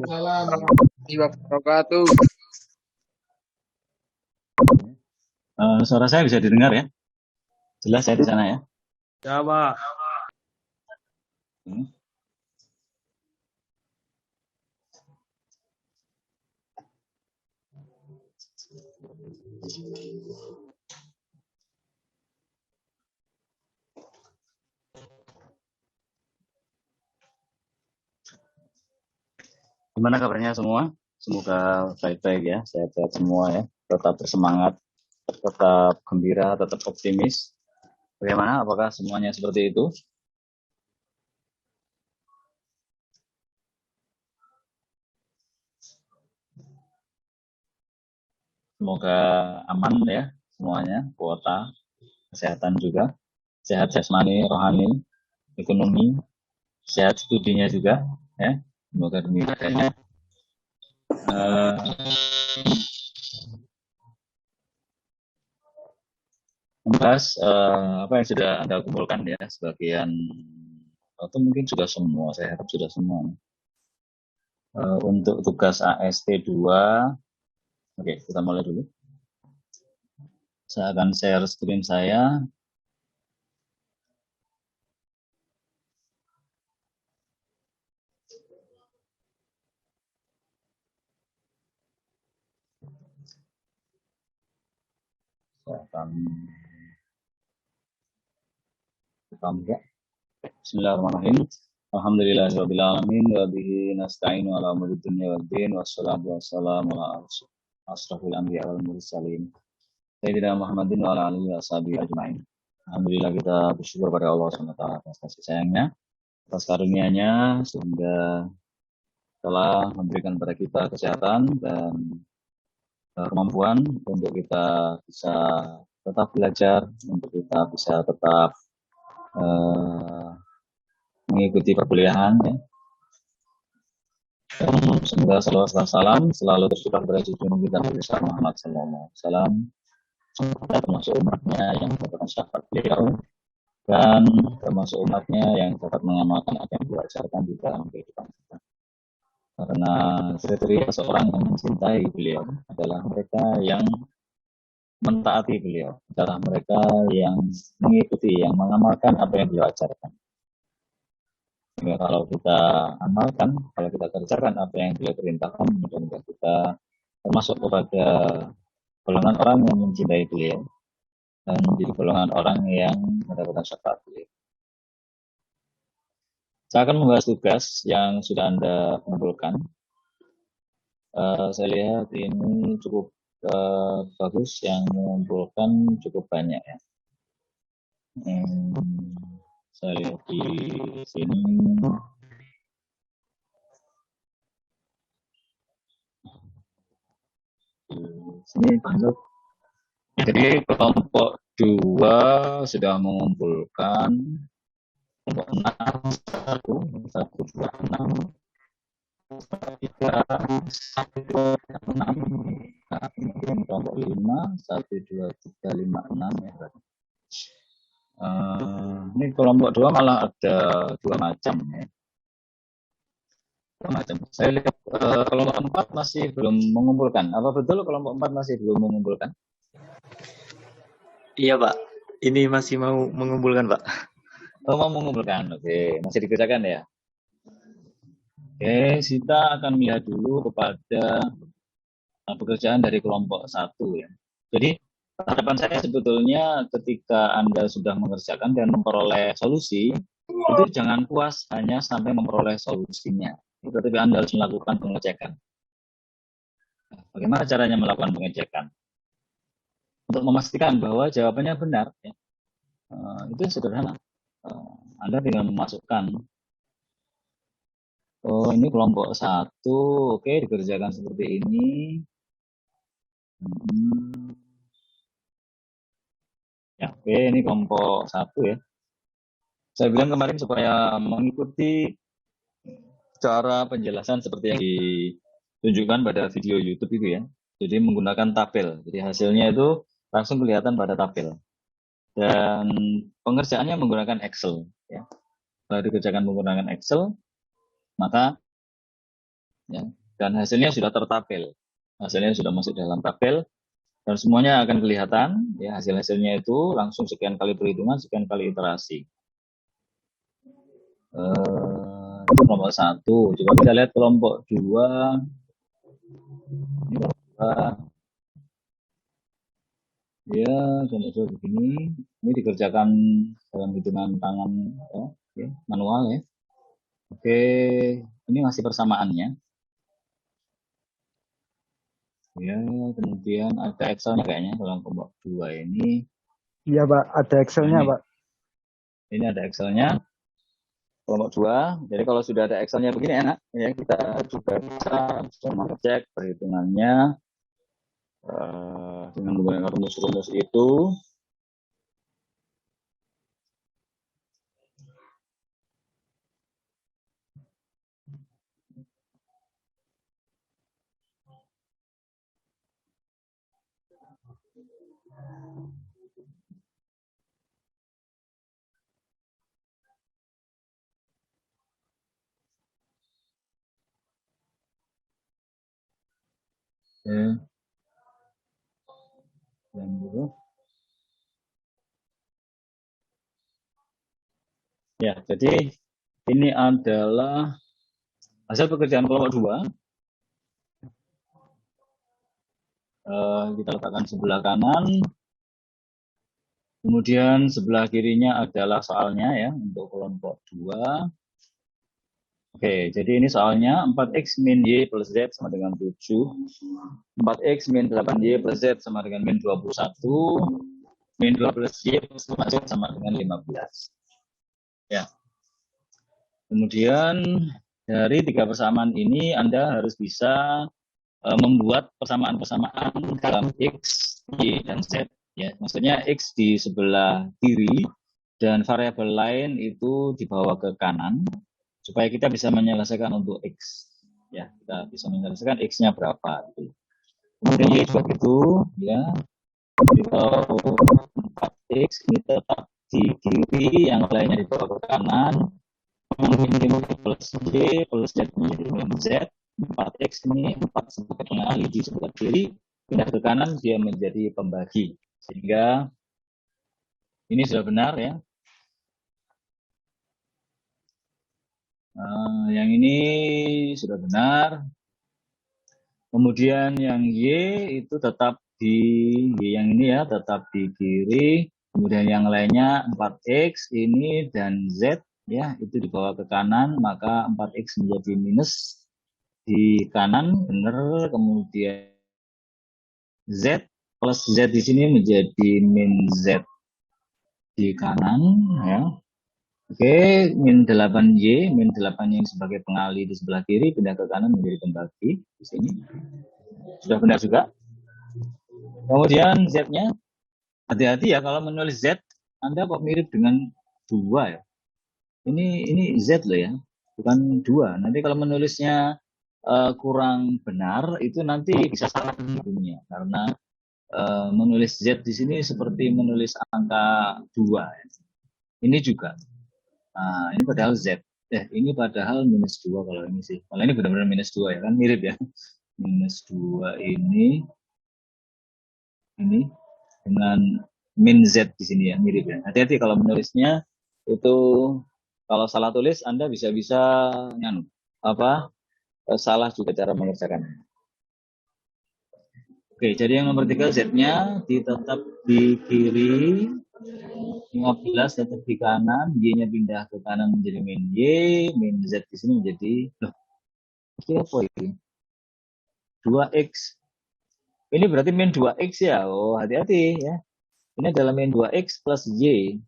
Waalaikumsalam warahmatullahi wabarakatuh. Suara saya bisa didengar ya? Jelas saya di sana ya? Ya, Pak. Hmm. Gimana kabarnya semua? Semoga baik-baik ya, sehat-sehat semua ya. Tetap bersemangat, tetap gembira, tetap optimis. Bagaimana? Apakah semuanya seperti itu? Semoga aman ya semuanya, kuota, kesehatan juga, sehat jasmani, rohani, ekonomi, sehat studinya juga ya. Semoga demikian. Membahas apa yang sudah Anda kumpulkan ya, sebagian atau mungkin sudah semua, saya harap sudah semua. Untuk tugas AST2, oke, kita mulai dulu. Saya akan share screen saya. Saya akan buka. Bismillahirrahmanirrahim. Alhamdulillahirabbil alamin wa bihi nasta'inu ala umuri dunya waddin wassalatu wassalamu ala asrofil anbiya wal mursalin sayyidina Muhammadin wa ala alihi washabihi ajmain. Alhamdulillah, kita bersyukur pada Allah SWT atas kasih sayangnya, atas karunia-Nya sehingga telah memberikan kepada kita kesehatan dan kemampuan untuk kita bisa tetap belajar, untuk kita bisa tetap mengikuti perkuliahan ya. Dan semoga salawat dan salam selalu tercurah kepada junjungan kita Nabi Muhammad SAW, termasuk umatnya yang mendapatkan syafaat beliau dan termasuk umatnya yang dapat mengamalkan apa yang diajarkan di dalam kehidupan kita. Karena kriteria seorang yang mencintai beliau adalah mereka yang mentaati beliau, adalah mereka yang mengikuti, yang mengamalkan apa yang beliau ajarkan. Ya, kalau kita amalkan, kalau kita kerjakan apa yang beliau perintahkan, mudah-mudahan kita termasuk kepada golongan orang yang mencintai beliau dan menjadi golongan orang yang mendapatkan syafaat beliau. Saya akan membahas tugas yang sudah Anda kumpulkan. Saya lihat ini cukup bagus, yang mengumpulkan cukup banyak ya. Saya lihat di sini. Sini banyak. Jadi kelompok 2 sudah mengumpulkan kelompok 6 1 2 6 3 1 2 6. Nah, kemudian kelompok 5 1 2 3 5 6 ya. Ini kelompok 2 malah ada 2 macam ya. Macam. Saya lihat kelompok 4 masih belum mengumpulkan. Apa betul kelompok 4 masih belum mengumpulkan? Iya, Pak. Ini masih mau mengumpulkan, Pak. Oh, mau mengumpulkan. Oke, masih dikerjakan ya. Oke, kita akan melihat dulu kepada pekerjaan dari kelompok 1 ya. Jadi harapan saya sebetulnya ketika Anda sudah mengerjakan dan memperoleh solusi, itu jangan puas hanya sampai memperoleh solusinya. Tetapi Anda harus melakukan pengecekan. Bagaimana caranya melakukan pengecekan? Untuk memastikan bahwa jawabannya benar, ya. Itu sederhana. Anda tinggal memasukkan, oh ini kelompok 1, oke, dikerjakan seperti ini. Ya, oke, ini kelompok 1 ya. Saya bilang kemarin supaya mengikuti cara penjelasan seperti yang ditunjukkan pada video YouTube itu ya. Jadi menggunakan tabel. Jadi hasilnya itu langsung kelihatan pada tabel. Dan pengerjaannya menggunakan Excel ya. Kalau dikerjakan menggunakan Excel, maka ya, dan hasilnya sudah tertabel. Hasilnya sudah masuk dalam tabel dan semuanya akan kelihatan ya, hasil-hasilnya itu langsung sekian kali perhitungan, sekian kali iterasi. Itu kelompok 1. Coba kita lihat kelompok 2. Ya, contoh begini. Ini dikerjakan dalam hitungan tangan ya, manual ya. Oke, ini masih persamaannya. Ya, kemudian ada Excel-nya kayaknya dalam kelompok 2 ini. Iya, Pak. Ada Excel-nya, Ini. Pak. Ini ada Excel-nya. Kelompok 2. Jadi kalau sudah ada Excel-nya begini enak ya, kita juga bisa mengecek perhitungannya dengan menggunakan rumus-rumus itu. Ya. Dan dulu. Ya, jadi ini adalah hasil pekerjaan kelompok 2. Kita letakkan sebelah kanan. Kemudian sebelah kirinya adalah soalnya ya untuk kelompok 2. Oke, jadi ini soalnya 4x min y plus z sama dengan 7. 4x min 8y plus z sama dengan min 21. Min 2 plus y plus 5z sama dengan 15. Ya. Kemudian dari 3 persamaan ini Anda harus bisa membuat persamaan-persamaan dalam x, y, dan z. Ya, maksudnya x di sebelah kiri dan variabel lain itu dibawa ke kanan supaya kita bisa menyelesaikan untuk x. Ya, kita bisa menyelesaikan x-nya berapa. Gitu. Kemudian y juga gitu, ya. Jadi kalau 4x ini tetap di kiri, yang lainnya dibawa ke kanan. Min plus y plus z menjadi min z. 4x ini 4 sebagai pengali di sebelah kiri, pindah ke kanan dia menjadi pembagi. Sehingga ini sudah benar ya. Yang ini sudah benar. Kemudian yang Y itu tetap di Y yang ini ya, tetap di kiri. Kemudian yang lainnya 4X ini dan Z ya, itu dibawa ke kanan, maka 4X menjadi minus di kanan, benar. Kemudian Z plus Z di sini menjadi min Z di kanan ya. Oke, min 8Y, min 8 yang sebagai pengali di sebelah kiri, pindah ke kanan menjadi pembagi di sini. Sudah benar juga. Kemudian Z-nya, hati-hati ya kalau menulis Z, Anda kok mirip dengan 2 ya. Ini Z loh ya, bukan 2. Nanti kalau menulisnya kurang benar, itu nanti bisa salah penghitungnya. Karena menulis Z di sini seperti menulis angka 2. Ya. Ini juga. Nah, ini padahal Z. Ini padahal minus 2 kalau ini sih. Kalau ini benar-benar minus 2 ya kan, mirip ya. Minus 2 ini dengan min Z di sini ya, mirip ya. Hati-hati kalau menulisnya itu, kalau salah tulis Anda bisa-bisa salah juga cara mengerjakannya. Oke, jadi yang nomor 3 Z-nya tetap di kiri. 15 tetap di kanan, Y-nya pindah ke kanan menjadi min Y, min Z di sini menjadi, ini apa ini? 2X. Ini berarti min 2X ya, hati-hati ya. Ini adalah min 2X plus Y.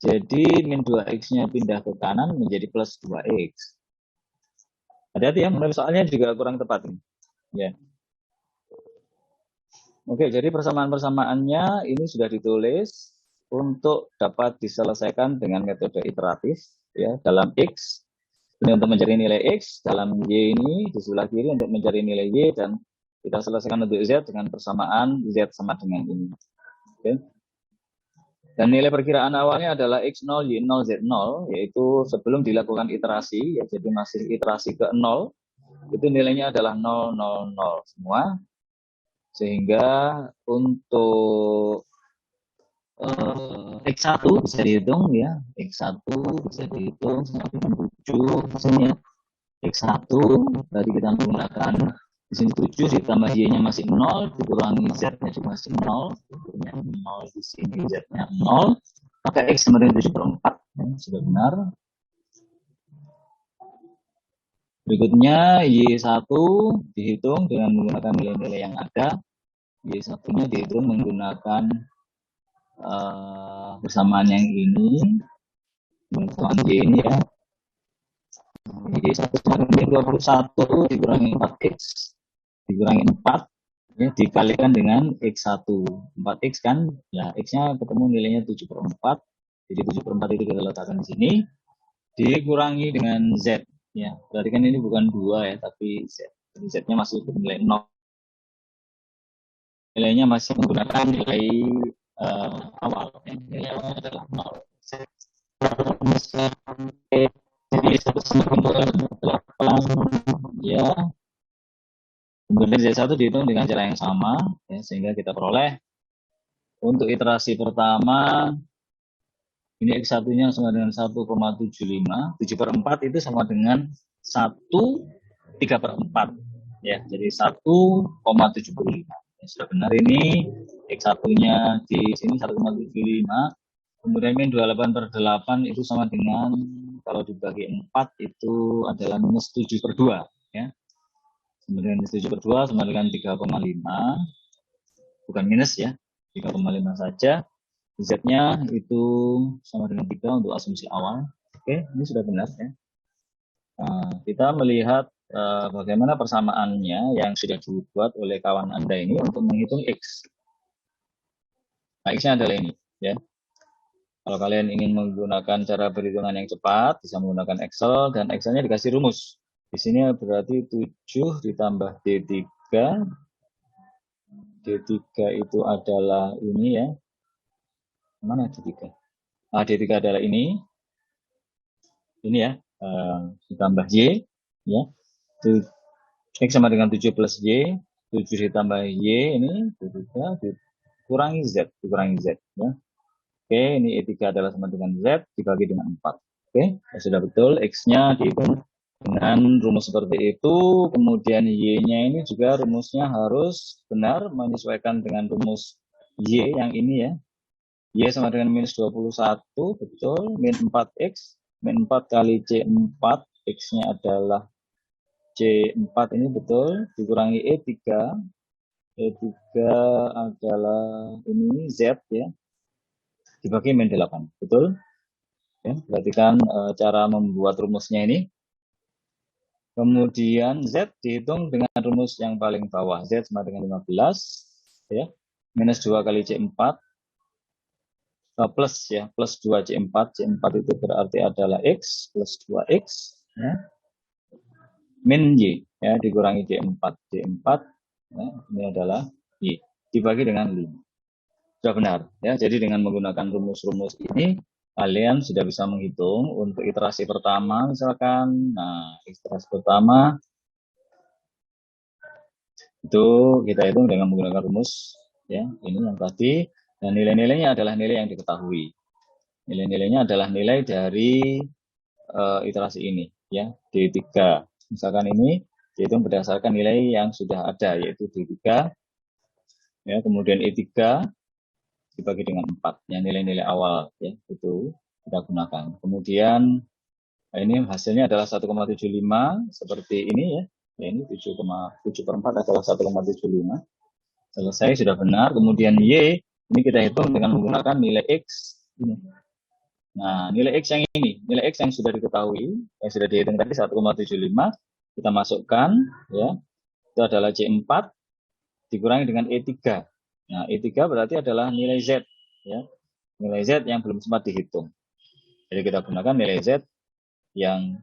Jadi min 2X-nya pindah ke kanan menjadi plus 2X. Hati-hati ya, soalnya juga kurang tepat nih. Ya. Oke, jadi persamaan-persamaannya ini sudah ditulis untuk dapat diselesaikan dengan metode iteratif ya dalam X ini untuk mencari nilai X, dalam Y ini di sebelah kiri untuk mencari nilai Y, dan kita selesaikan untuk Z dengan persamaan Z sama dengan ini. Oke. Dan nilai perkiraan awalnya adalah X0, Y0, Z0, yaitu sebelum dilakukan iterasi, ya, jadi masih iterasi ke 0. itu nilainya adalah 0, 0, 0 semua. Sehingga untuk X1 bisa dihitung ya, X1 bisa dihitung sama dengan 7 misalnya. X1 tadi kita menggunakan di sini 7 ditambah Y-nya masih 0 dikurangi Z-nya juga masih 0, Y-nya 0 di sini Z-nya 0, maka X sama dengan 7/4 ya, sudah benar. Berikutnya Y1 dihitung dengan menggunakan nilai-nilai yang ada. Y1-nya dihitung menggunakan bersamaan yang ini, bersamaan Y ini ya. Y1 sama dengan 21 dikurangi 4X dikurangi 4 ya, dikalikan dengan X1. 4X kan, ya X-nya ketemu nilainya 7/4. Jadi 7/4 itu kita letakkan di sini. Dikurangi dengan Z. Ya, berarti kan ini bukan 2 ya, tapi Z. Jadi Z-nya masih bernilai 0. Nilainya masih menggunakan nilai awal. Ya. Nilai awal adalah 0. Jadi 1/8 ya. Kemudian Z1 dihitung dengan cara yang sama, ya, sehingga kita peroleh untuk iterasi pertama, ini X1-nya sama dengan 1,75, 7/4 itu sama dengan 1/3/4, ya, jadi 1,75. Ya, sudah benar ini X1-nya di sini 1,75, kemudian min 28/8 itu sama dengan, kalau dibagi 4 itu adalah minus 7/2, ya. Kemudian minus 7/2 sama dengan 3,5, bukan minus ya, 3,5 saja. Z-nya itu sama dengan 3 untuk asumsi awal. Oke, ini sudah benar ya. Nah, kita melihat bagaimana persamaannya yang sudah dibuat oleh kawan Anda ini untuk menghitung X. Nah, X-nya adalah ini ya. Kalau kalian ingin menggunakan cara perhitungan yang cepat, bisa menggunakan Excel, dan Excel-nya dikasih rumus. Di sini berarti 7 ditambah D3. D3 itu adalah ini ya. Mana D3? Nah, D3 adalah ini. Ini ya. Ditambah Y. Ya. X sama dengan 7 plus Y. 7 ditambah Y ini. D3 dikurangi Z. Dikurangi Z. Ya. Oke, ini E3 adalah sama dengan Z dibagi dengan 4. Oke, ya sudah betul. X-nya dihitung dengan rumus seperti itu, kemudian Y-nya ini juga rumusnya harus benar menyesuaikan dengan rumus Y yang ini ya. Y sama dengan minus 21, betul. Min 4X, min 4 kali C4, X-nya adalah C4 ini betul, dikurangi E3. E3 adalah ini Z ya, dibagi min 8, betul. Ya, perhatikan cara membuat rumusnya ini. Kemudian Z dihitung dengan rumus yang paling bawah. Z sama dengan 15. Ya. Minus 2 kali C4. Plus ya. Plus 2 C4. C4 itu berarti adalah X. Plus 2X. Ya. Min Y. Ya, dikurangi C4. C4. Ya, ini adalah Y. Dibagi dengan 5. Sudah benar. Ya. Jadi dengan menggunakan rumus-rumus ini, kalian sudah bisa menghitung untuk iterasi pertama misalkan. Nah, iterasi pertama itu kita hitung dengan menggunakan rumus ya, ini yang tadi, dan nilai-nilainya adalah nilai yang diketahui. Nilai-nilainya adalah nilai dari iterasi ini ya, D3. Misalkan ini dihitung berdasarkan nilai yang sudah ada yaitu D3 ya, kemudian E3 dibagi dengan 4, yang nilai-nilai awal ya, itu kita gunakan. Kemudian ini hasilnya adalah 1,75 seperti ini ya. Ya, ini 7,7/4 adalah 1,75. Selesai, sudah benar. Kemudian Y ini kita hitung dengan menggunakan nilai X ini. Nah, nilai X yang ini, nilai X yang sudah diketahui, yang sudah dihitung tadi 1,75, kita masukkan ya. Itu adalah C4 dikurangi dengan E3. Nah, E3 berarti adalah nilai Z ya. Nilai Z yang belum sempat dihitung. Jadi kita gunakan nilai Z yang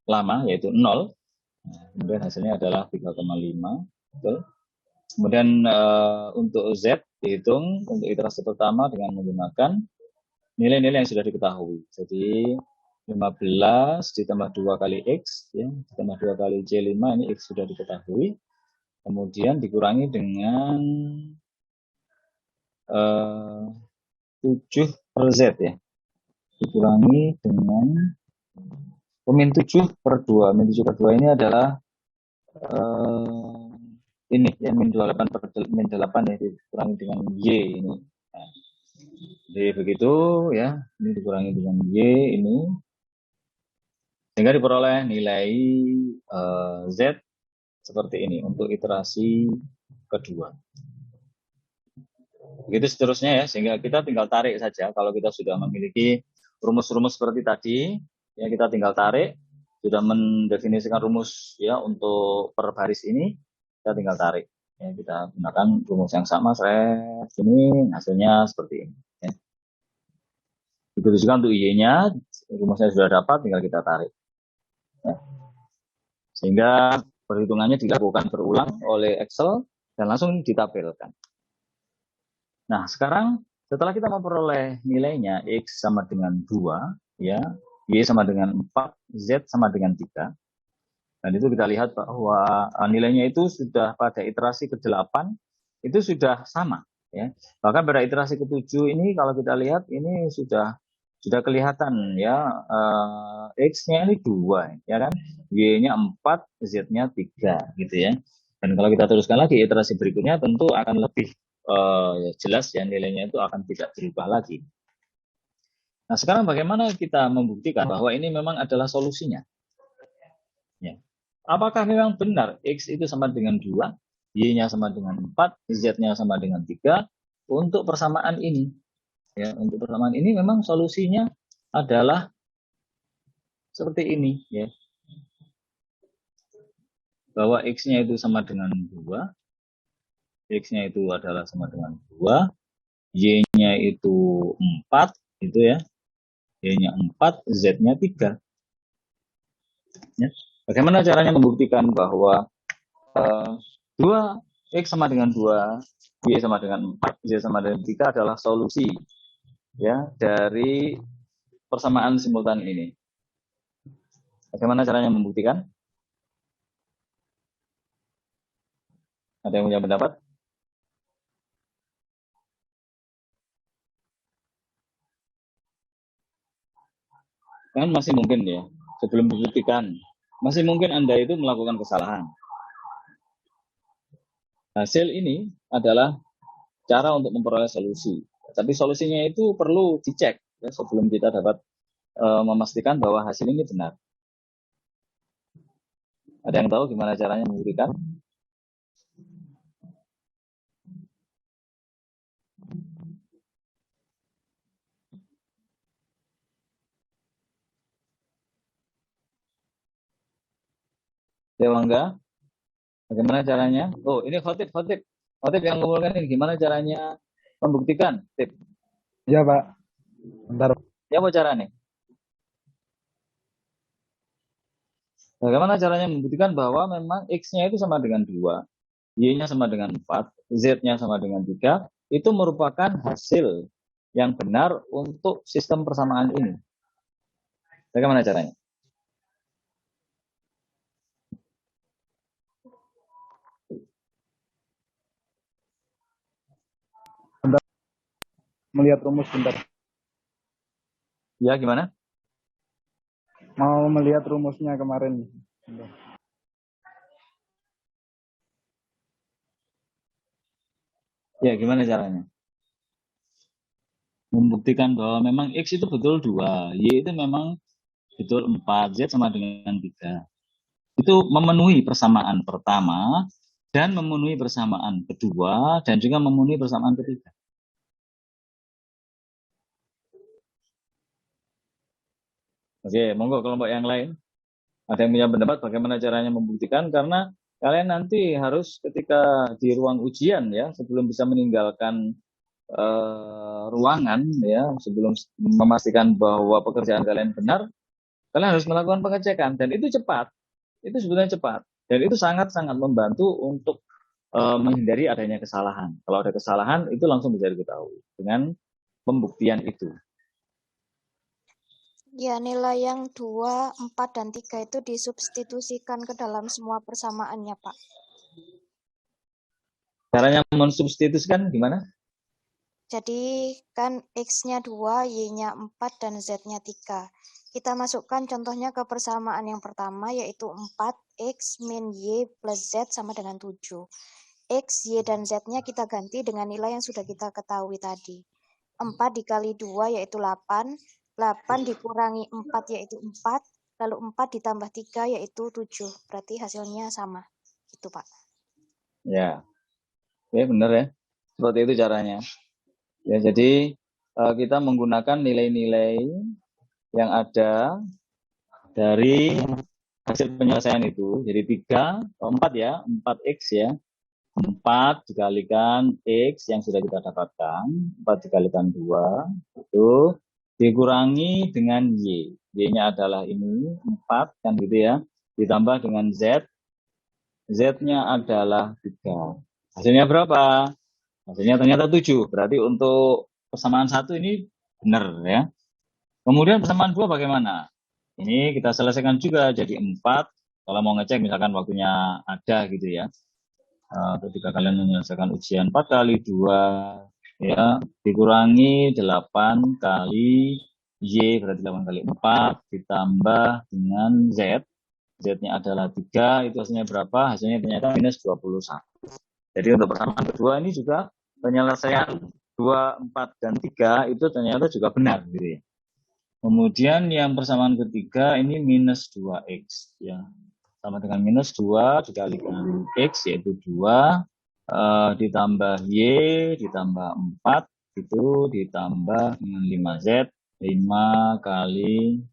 lama yaitu 0. Nah, kemudian hasilnya adalah 3,5. Betul. Kemudian untuk Z dihitung untuk iterasi pertama dengan menggunakan nilai-nilai yang sudah diketahui. Jadi 15 ditambah 2 kali X, ya, ditambah 2 kali C5, ini X sudah diketahui. Kemudian dikurangi dengan 7 per Z, ya. Dikurangi dengan min 7 per 2. Min 7 per 2 ini adalah ini, ya, min 28 per min 8, ya, dikurangi dengan Y ini. Nah, jadi begitu, ya, ini dikurangi dengan Y ini. Sehingga diperoleh nilai Z seperti ini untuk iterasi kedua. Begitu seterusnya, ya, sehingga kita tinggal tarik saja. Kalau kita sudah memiliki rumus-rumus seperti tadi, ya, kita tinggal tarik, sudah mendefinisikan rumus, ya, untuk per baris ini, kita tinggal tarik. Ya, kita gunakan rumus yang sama, ini hasilnya seperti ini. Ya. Begitu juga untuk Y-nya, rumusnya sudah dapat, tinggal kita tarik. Ya. Sehingga perhitungannya dilakukan berulang oleh Excel dan langsung ditampilkan. Nah, sekarang setelah kita memperoleh nilainya X sama dengan 2, ya, Y sama dengan 4, Z sama dengan 3. Dan itu kita lihat bahwa nilainya itu sudah pada iterasi ke-8 itu sudah sama, ya. Bahkan pada iterasi ke-7 ini kalau kita lihat ini sudah kelihatan, ya, X-nya ini 2, ya kan? Y-nya 4, Z-nya 3, gitu ya. Dan kalau kita teruskan lagi iterasi berikutnya tentu akan lebih jelas, ya, nilainya itu akan tidak berubah lagi. Nah, sekarang bagaimana kita membuktikan bahwa ini memang adalah solusinya? Ya. Apakah memang benar X itu sama dengan 2, Y-nya sama dengan 4, Z-nya sama dengan 3 untuk persamaan ini? Ya, untuk persamaan ini memang solusinya adalah seperti ini, ya. Bahwa X-nya itu sama dengan 2, X-nya itu adalah sama dengan 2, Y-nya itu 4, gitu ya. Y-nya 4, Z-nya 3. Ya. Bagaimana caranya membuktikan bahwa 2, X sama dengan 2, Y sama dengan 4, Z sama dengan 3 adalah solusi, ya, dari persamaan simultan ini? Bagaimana caranya membuktikan? Ada yang punya pendapat? Kan masih mungkin, ya, sebelum dibuktikan, masih mungkin Anda itu melakukan kesalahan. Hasil ini adalah cara untuk memperoleh solusi. Tapi solusinya itu perlu dicek, ya, sebelum kita dapat memastikan bahwa hasil ini benar. Ada yang tahu gimana caranya membuktikan? Dewangga, bagaimana caranya? Oh, ini Khotib yang mengumpulkan ini. Gimana caranya membuktikan? Tip. Iya, Pak. Bentar. Ya, apa caranya? Bagaimana caranya membuktikan bahwa memang X-nya itu sama dengan 2, Y-nya sama dengan 4, Z-nya sama dengan 3, itu merupakan hasil yang benar untuk sistem persamaan ini. Bagaimana caranya? Bentar. Melihat rumus bentar. Ya, gimana? Mau melihat rumusnya kemarin. Bentar. Ya, gimana caranya? Membuktikan bahwa memang X itu betul 2, Y itu memang betul 4, Z sama dengan 3. Itu memenuhi persamaan pertama, dan memenuhi persamaan kedua, dan juga memenuhi persamaan ketiga. Oke, monggo kelompok yang lain. Ada yang punya pendapat bagaimana caranya membuktikan? Karena kalian nanti harus ketika di ruang ujian, ya, sebelum bisa meninggalkan ruangan, ya, sebelum memastikan bahwa pekerjaan kalian benar, kalian harus melakukan pengecekan, dan itu cepat. Itu sebetulnya cepat, dan itu sangat-sangat membantu untuk menghindari adanya kesalahan. Kalau ada kesalahan, itu langsung bisa diketahui dengan pembuktian itu. Ya, nilai yang 2, 4, dan 3 itu disubstitusikan ke dalam semua persamaannya, Pak. Caranya mensubstitusikan gimana? Jadi kan X-nya 2, Y-nya 4, dan Z-nya 3. Kita masukkan contohnya ke persamaan yang pertama, yaitu 4, X min Y plus Z sama dengan 7. X, Y, dan Z-nya kita ganti dengan nilai yang sudah kita ketahui tadi. 4 dikali 2 yaitu 8, 8 dikurangi 4 yaitu 4, lalu 4 ditambah 3 yaitu 7. Berarti hasilnya sama. Gitu, Pak. Ya, ya benar ya. Seperti itu caranya. Ya, jadi kita menggunakan nilai-nilai yang ada dari hasil penyelesaian itu. Jadi 4 ya, 4X ya. 4 dikalikan X yang sudah kita dapatkan, 4 dikalikan 2, itu dikurangi dengan Y. Y-nya adalah ini, 4 kan gitu ya. Ditambah dengan Z, Z-nya adalah 3. Hasilnya berapa? Hasilnya ternyata 7. Berarti untuk persamaan 1 ini benar ya. Kemudian persamaan 2 bagaimana? Ini kita selesaikan juga jadi 4. Kalau mau ngecek misalkan waktunya ada gitu ya. Ketika kalian menyelesaikan ujian 4 kali 2 ya dikurangi 8 kali Y berarti 8 kali 4 ditambah dengan Z. Z-nya adalah 3, itu hasilnya berapa? Hasilnya ternyata minus 21. Jadi untuk persamaan kedua ini juga penyelesaian 2, 4, dan 3 itu ternyata juga benar gitu ya. Kemudian yang persamaan ketiga ini minus 2X ya. Sama dengan minus 2 dikalikan X yaitu 2 ditambah Y ditambah 4 itu ditambah dengan 5Z 5 kali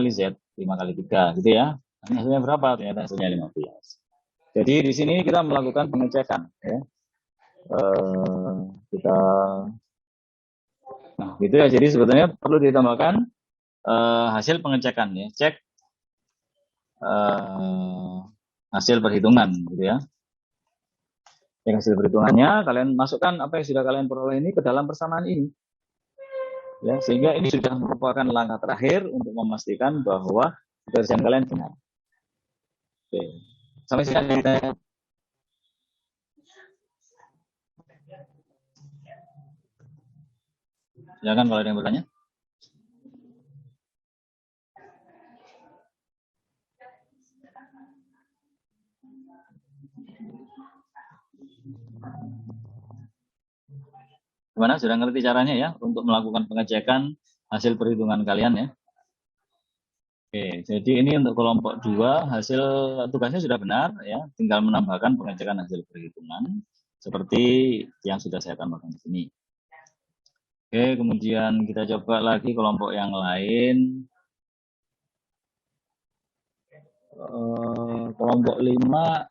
Z 5 kali 3 gitu ya. Ini hasilnya berapa? Ternyata hasilnya 15. Jadi di sini kita melakukan pengecekan ya. Nah gitu ya, jadi sebetulnya perlu ditambahkan hasil pengecekan ya, cek hasil perhitungan gitu ya. Yang hasil perhitungannya kalian masukkan apa yang sudah kalian peroleh ini ke dalam persamaan ini ya, sehingga ini sudah merupakan langkah terakhir untuk memastikan bahwa pekerjaan kalian benar. Oke. Sampai sini kita silakan kalau ada yang bertanya. Gimana? Sudah ngerti caranya ya untuk melakukan pengecekan hasil perhitungan kalian ya? Oke, jadi ini untuk kelompok 2 hasil tugasnya sudah benar ya, tinggal menambahkan pengecekan hasil perhitungan seperti yang sudah saya tambahkan di sini. Oke, kemudian kita coba lagi kelompok yang lain. Kelompok 5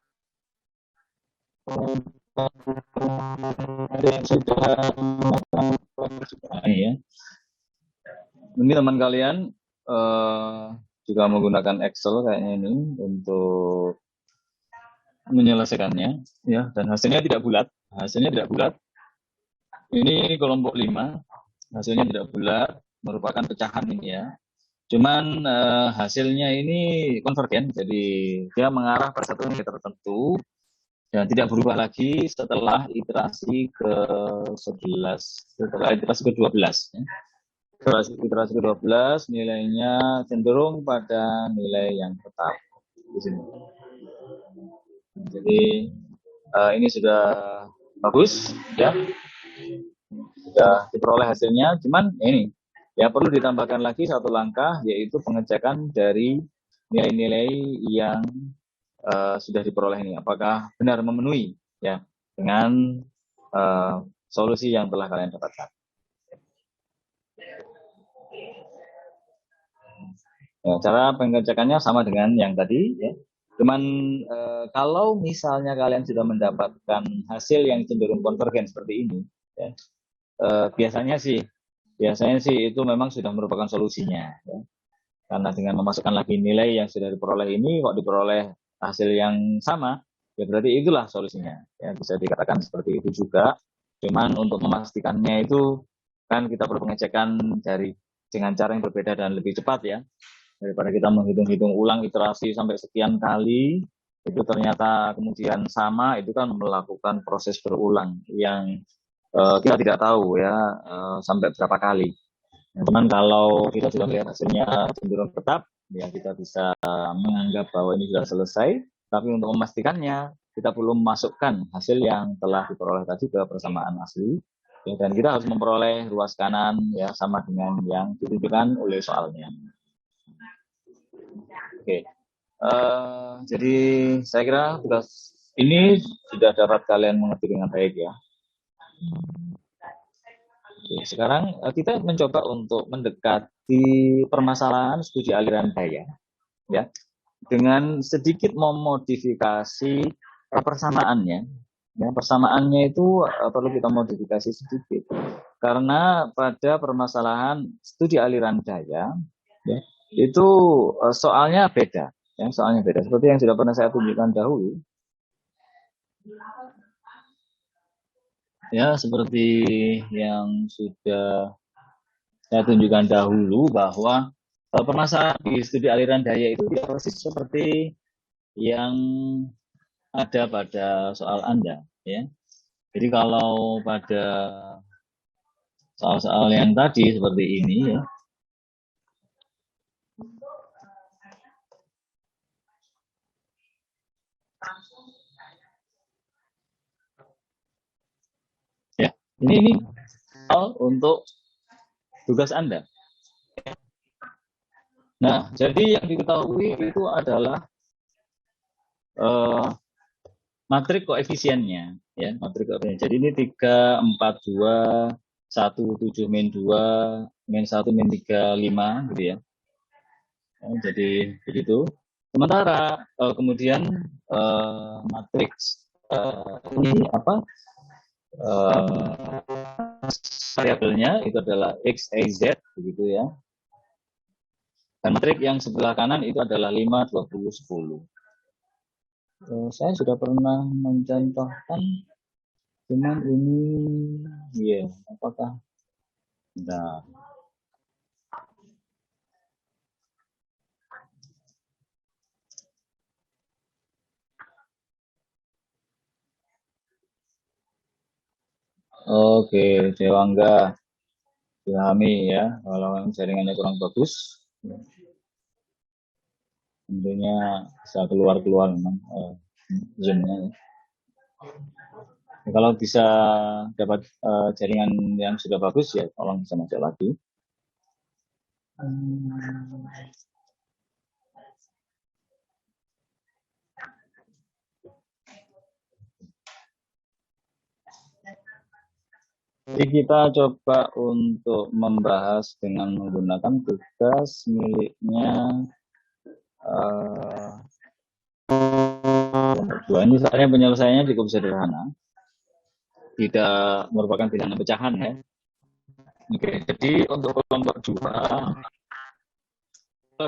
ada yang sudah ya. Ini teman kalian juga menggunakan Excel kayaknya ini untuk menyelesaikannya ya, dan hasilnya tidak bulat. Ini kelompok 5 hasilnya tidak bulat, merupakan pecahan ini ya. Cuman hasilnya ini konvergen, jadi dia mengarah pada satu nilai tertentu dan tidak berubah lagi setelah iterasi ke-11, setelah iterasi ke-12 ya. Iterasi ke-12 nilainya cenderung pada nilai yang tetap di sini. Jadi ini sudah bagus ya, sudah diperoleh hasilnya. Cuman ini ya perlu ditambahkan lagi satu langkah, yaitu pengecekan dari nilai-nilai yang sudah diperoleh ini, apakah benar memenuhi ya dengan solusi yang telah kalian dapatkan. Ya, cara pengecekannya sama dengan yang tadi ya. Cuman kalau misalnya kalian sudah mendapatkan hasil yang cenderung konvergen seperti ini ya, biasanya sih itu memang sudah merupakan solusinya ya. Karena dengan memasukkan lagi nilai yang sudah diperoleh ini kok diperoleh hasil yang sama, ya berarti itulah solusinya ya, bisa dikatakan seperti itu juga. Cuman untuk memastikannya itu kan kita perlu pengecekan dari dengan cara yang berbeda dan lebih cepat ya. Daripada kita menghitung-hitung ulang iterasi sampai sekian kali, itu ternyata kemudian sama, itu kan melakukan proses berulang yang kita tidak tahu ya sampai berapa kali. Teman kalau kita sudah melihat hasilnya cenderung tetap, ya kita bisa menganggap bahwa ini sudah selesai. Tapi untuk memastikannya, kita perlu memasukkan hasil yang telah diperoleh tadi ke persamaan asli. Ya, dan kita harus memperoleh ruas kanan ya sama dengan yang ditunjukkan oleh soalnya. Oke, jadi saya kira tugas ini sudah dapat kalian mengerti dengan baik ya. Oke, sekarang kita mencoba untuk mendekati permasalahan studi aliran daya, ya, dengan sedikit memodifikasi persamaannya. Ya, persamaannya itu perlu kita modifikasi sedikit, karena pada permasalahan studi aliran daya, ya, itu soalnya beda. Ya, soalnya beda. Seperti yang sudah pernah saya tunjukkan dahulu. Ya, seperti yang sudah saya tunjukkan dahulu bahwa permasalahan di studi aliran daya itu persis seperti yang ada pada soal Anda. Ya. Jadi kalau pada soal-soal yang tadi seperti ini ya, ini soal untuk tugas Anda. Nah, jadi yang diketahui itu adalah matrik koefisiennya, ya, matrik koefisien. Jadi ini 3, 4, 2, 1, 7, min 2, min 1, min 3, 5, gitu ya. Jadi begitu. Sementara kemudian matriks ini apa? Variabelnya itu adalah x, y, z, begitu ya. Dan matrik yang sebelah kanan itu adalah 5, 20, 10. Saya sudah pernah mencontohkan, cuman ini, ya, apakah? Nah, oke, Dewangga, pahami ya, kalau jaringannya kurang bagus, tentunya bisa keluar memang zoomnya. Kalau bisa dapat jaringan yang sudah bagus ya, tolong bisa masuk lagi. Jadi kita coba untuk membahas dengan menggunakan tugas miliknya ini soalnya penyelesaiannya cukup sederhana, tidak merupakan bilangan pecahan ya. Oke, jadi untuk kelompok 2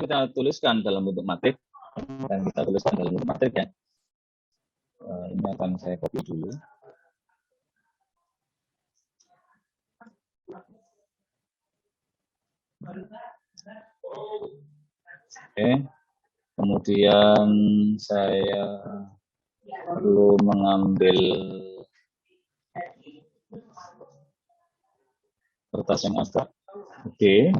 kita tuliskan dalam bentuk matrik dan kita tuliskan dalam bentuk matrik ya. Ini akan saya copy dulu. Oke, kemudian saya perlu mengambil kertas yang agak gede.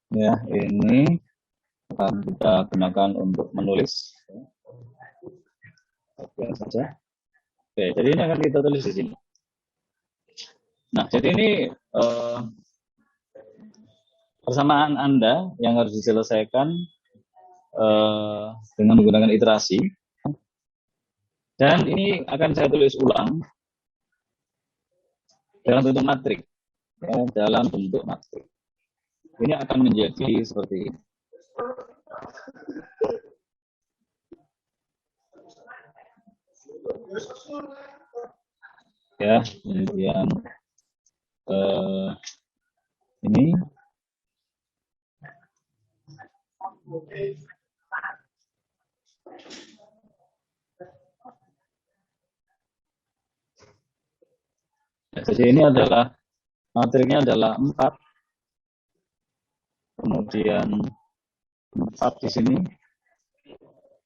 Ya, ini akan kita gunakan untuk menulis. Oke saja. Oke, jadi ini akan kita tulis di sini. Nah, jadi ini persamaan Anda yang harus diselesaikan dengan menggunakan iterasi. Dan ini akan saya tulis ulang dalam bentuk matrik. Ya, dalam bentuk matrik. Ini akan menjadi seperti ini. Ya, kemudian ini Ya, jadi ini adalah matriknya adalah 4, kemudian 4 di sini,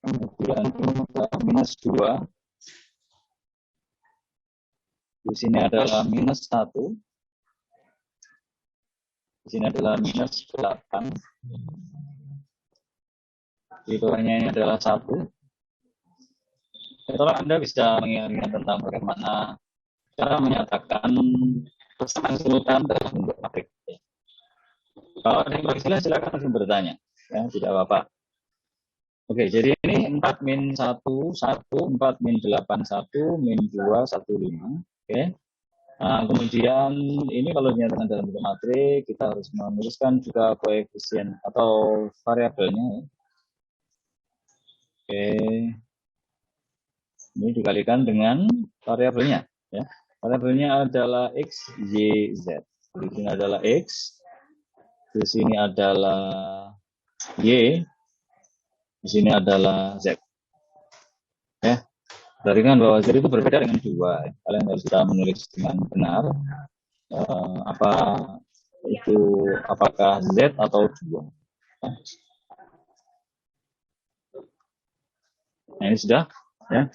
kemudian minus 2, di sini adalah minus 1, di sini adalah minus 8, di bawahnya ini adalah 1. Kalau Anda bisa mengingat tentang bagaimana cara menyatakan persamaan simultan dalam bentuk matrik. Kalau ada yang berkesilah, silakan langsung bertanya. Ya, tidak apa-apa. Oke, jadi ini 4 min 1, 1, 4 min 8, 1, min 2, 1, 5. Oke. Nah, kemudian ini kalau dinyatakan dalam bentuk matrik, kita harus menuliskan juga koefisien atau variabelnya. Oke. Ini dikalikan dengan variabelnya. Ya. Variabelnya adalah X, Y, Z. Di sini adalah X, di sini adalah Y, di sini adalah Z. Ya. Perhatikan bahwa Z itu berbeda dengan 2. Kalian harus bisa menulis dengan benar. Apakah Z atau 2. Nah, ini sudah. Ya.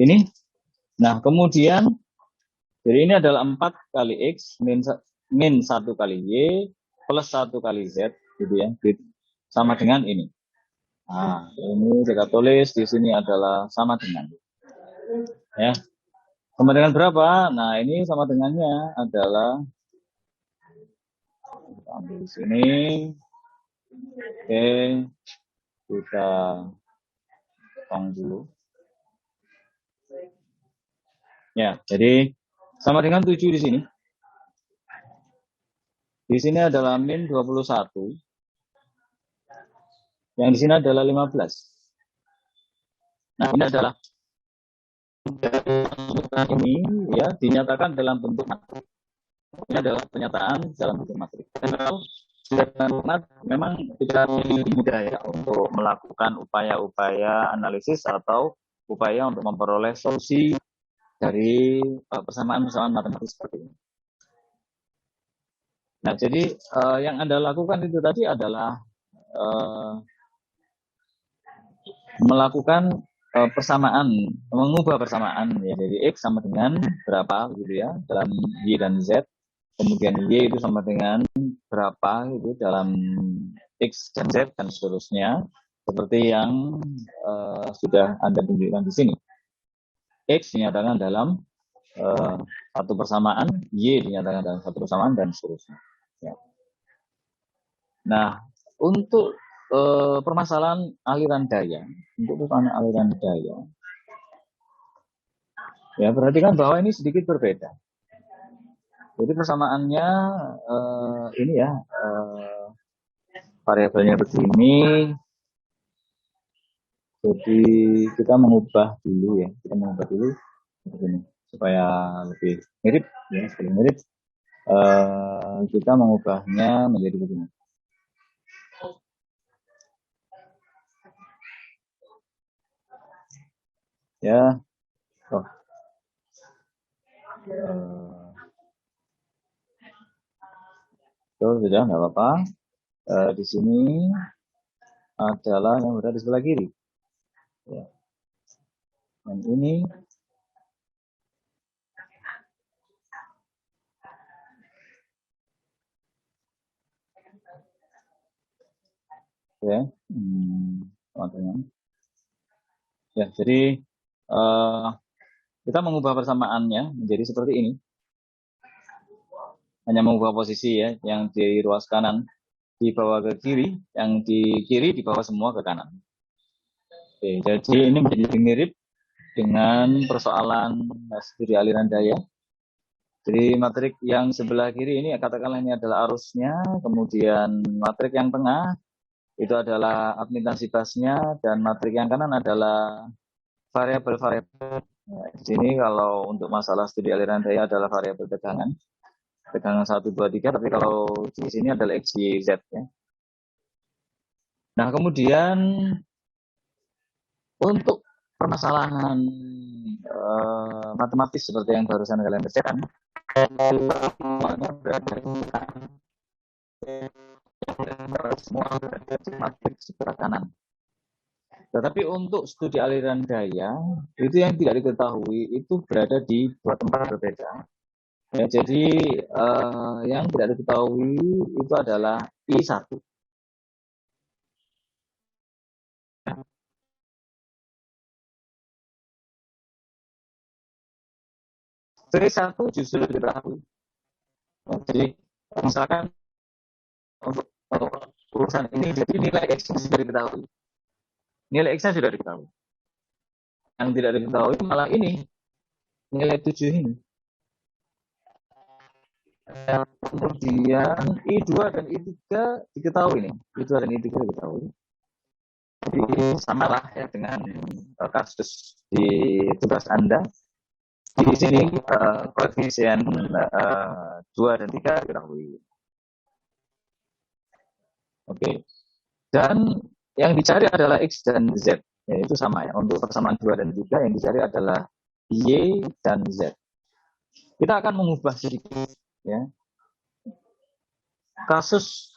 Ini. Nah, kemudian jadi ini adalah 4 kali X min 1 kali Y plus 1 kali Z, gitu ya. Sama dengan ini. Nah, ini kita tulis di sini adalah sama dengan. Ya. Sama dengan berapa? Nah, ini sama dengannya adalah, kita ambil di sini. Oke. Kita potong dulu. Ya, jadi sama dengan 7 di sini. Di sini adalah min 21. Yang di sini adalah 15. Nah, ini adalah ini ya dinyatakan dalam bentuk matrik. Ini adalah pernyataan dalam bentuk matrik. Kalau sudah dalam matrik, memang tidak lebih mudah ya untuk melakukan upaya-upaya analisis atau upaya untuk memperoleh solusi dari persamaan-persamaan matematis seperti ini. Nah, jadi yang Anda lakukan itu tadi adalah melakukan persamaan, mengubah persamaan ya, jadi X sama dengan berapa gitu ya dalam Y dan Z, kemudian Y itu sama dengan berapa gitu dalam X dan Z dan seterusnya, seperti yang sudah Anda tunjukkan di sini. X dinyatakan dalam satu persamaan, Y dinyatakan dalam satu persamaan, dan seterusnya. Ya. Nah, untuk permasalahan aliran daya, ya perhatikan bahwa ini sedikit berbeda. Jadi persamaannya ini ya, variabelnya begini. Jadi kita mengubah dulu ya, begini supaya lebih mirip ya, lebih mirip. Kita mengubahnya menjadi begini. Ya, sudah nggak apa-apa. Di sini adalah yang berada di sebelah kiri. Ya. Dan ini ya, ya, jadi kita mengubah persamaannya menjadi seperti ini. Hanya mengubah posisi ya, yang di ruas kanan dibawa ke kiri, yang di kiri dibawa semua ke kanan. Oke, jadi ini menjadi mirip dengan persoalan studi aliran daya. Jadi matrik yang sebelah kiri ini katakanlah ini adalah arusnya, kemudian matrik yang tengah itu adalah admitansi busnya, dan matrik yang kanan adalah variabel-variabel. Nah, di sini kalau untuk masalah studi aliran daya adalah variabel tegangan 1, 2, 3, tapi kalau di sini adalah X, Y, Z ya. Nah, kemudian untuk permasalahan matematis seperti yang barusan kalian kerjakan, semuanya berada di semua berada di matriks sebelah kanan. Tetapi untuk studi aliran daya, itu yang tidak diketahui itu berada di dua tempat berbeda. Ya, jadi yang tidak diketahui itu adalah I1. V1 justru diketahui. Ya, jadi misalkan untuk urusan ini, jadi nilai X sudah diketahui. Nilai X-nya sudah diketahui. Yang tidak diketahui malah ini, nilai 7 ini. Kemudian I2 dan I3 diketahui nih. I2 dan I3 diketahui. Jadi samalah ya dengan kasus di tugas Anda. Di sini koefisien 2 dan 3 diketahui. Oke. Dan yang dicari adalah X dan Z. Ya, itu sama ya. Untuk persamaan 2 dan 3 yang dicari adalah Y dan Z. Kita akan mengubah sedikit ya kasus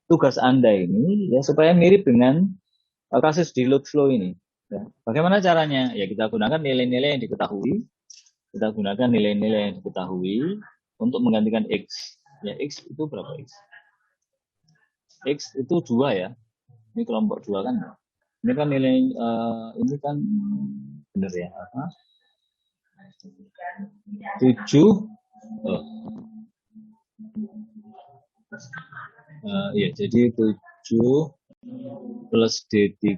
tugas Anda ini ya supaya mirip dengan kasus di load flow ini. Ya. Bagaimana caranya? Ya kita gunakan nilai-nilai yang diketahui. Kita gunakan nilai-nilai yang diketahui untuk menggantikan X. Ya X itu berapa X? X itu 2 ya. Ini kelompok 2 kan. Ini kan nilai ini kan benar ya. Apa? 7 ya jadi 7 plus D3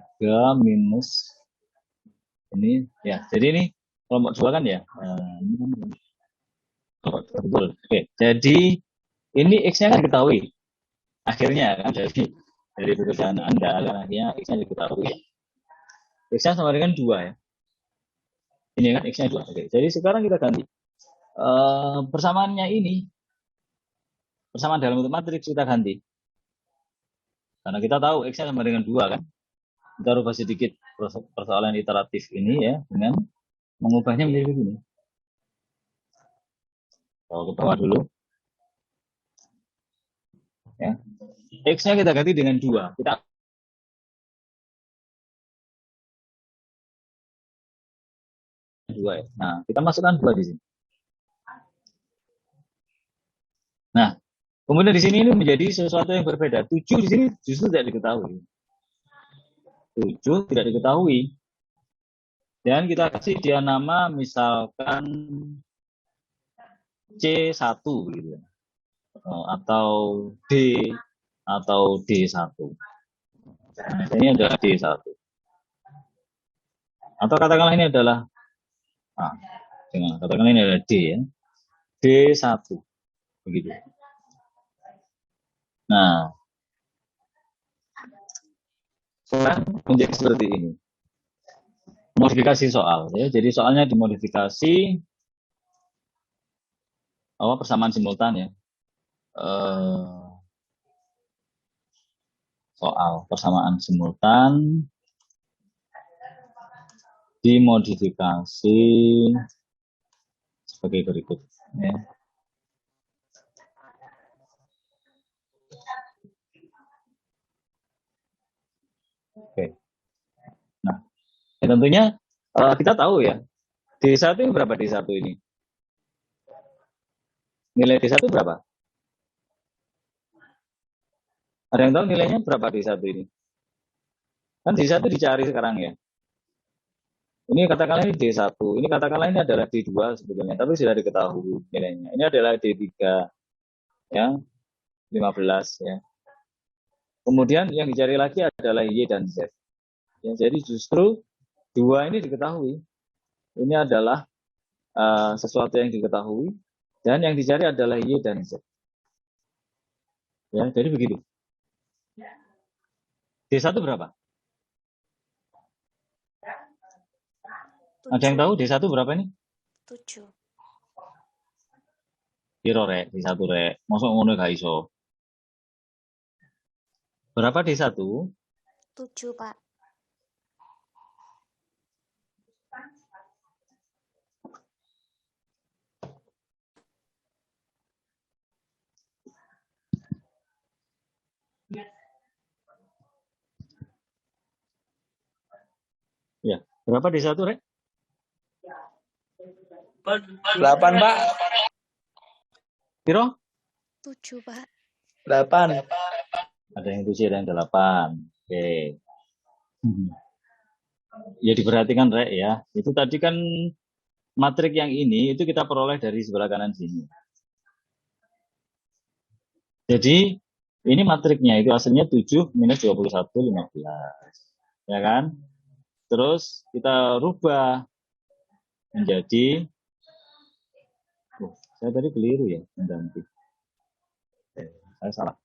minus ini ya. Jadi ini kelompok 2 kan ya. Ini kan betul. Oke, jadi ini X-nya kan diketahui. Akhirnya kan dari pekerjaan Anda kan akhirnya X-nya diketahui. X-nya sama dengan 2 ya. Ini kan X-nya 2. Oke, jadi sekarang kita ganti. Persamaannya ini persamaan dalam bentuk matriks kita ganti. Karena kita tahu X-nya sama dengan 2 kan. Kita rubah sedikit persoalan iteratif ini ya dengan mengubahnya menjadi begini. Kalau ke bawah dulu. Ya. X-nya kita ganti dengan 2. Kita ya. Nah, kita masukkan 2 di sini. Nah, kemudian di sini ini menjadi sesuatu yang berbeda. 7 di sini justru tidak diketahui. 7 tidak diketahui. Dan kita kasih dia nama misalkan C1 gitu. Atau D atau D1. Nah, ini adalah D1. Atau katakanlah ini adalah katakanlah ini adalah D ya. D1. Begitu. Nah, menjadi seperti ini. Modifikasi soal ya. Jadi soalnya dimodifikasi persamaan simultan ya. Soal persamaan simultan dimodifikasi sebagai berikut ya. Oke. Nah, ya tentunya kita tahu ya D1 ini berapa D1 ini? Nilai D1 berapa? Ada yang tahu nilainya berapa D1 ini? Kan D1 dicari sekarang ya. Ini katakanlah ini D1, ini katakanlah ini adalah D2 sebetulnya, tapi sudah diketahui nilainya. Ini adalah D3 ya, 15 ya. Kemudian yang dicari lagi adalah Y dan Z. Ya, jadi justru 2 ini diketahui. Ini adalah sesuatu yang diketahui dan yang dicari adalah Y dan Z. Ya, jadi begitu. D1 berapa? Ada yang tahu D1 berapa ini? 7. Piro rek, D1 rek. Mosok ngono gak iso. Berapa D1? 7, Pak. Ya, berapa D1, Rek? 8, Pak. Piro? 7, Pak. 8. Ada yang 7, ada yang 8. Oke. Ya diperhatikan, Rek, ya. Itu tadi kan matrik yang ini itu kita peroleh dari sebelah kanan sini. Jadi ini matriknya itu hasilnya 7 minus 21, 15. Ya kan? Terus kita rubah menjadi, saya tadi keliru ya, mengganti. Saya salah.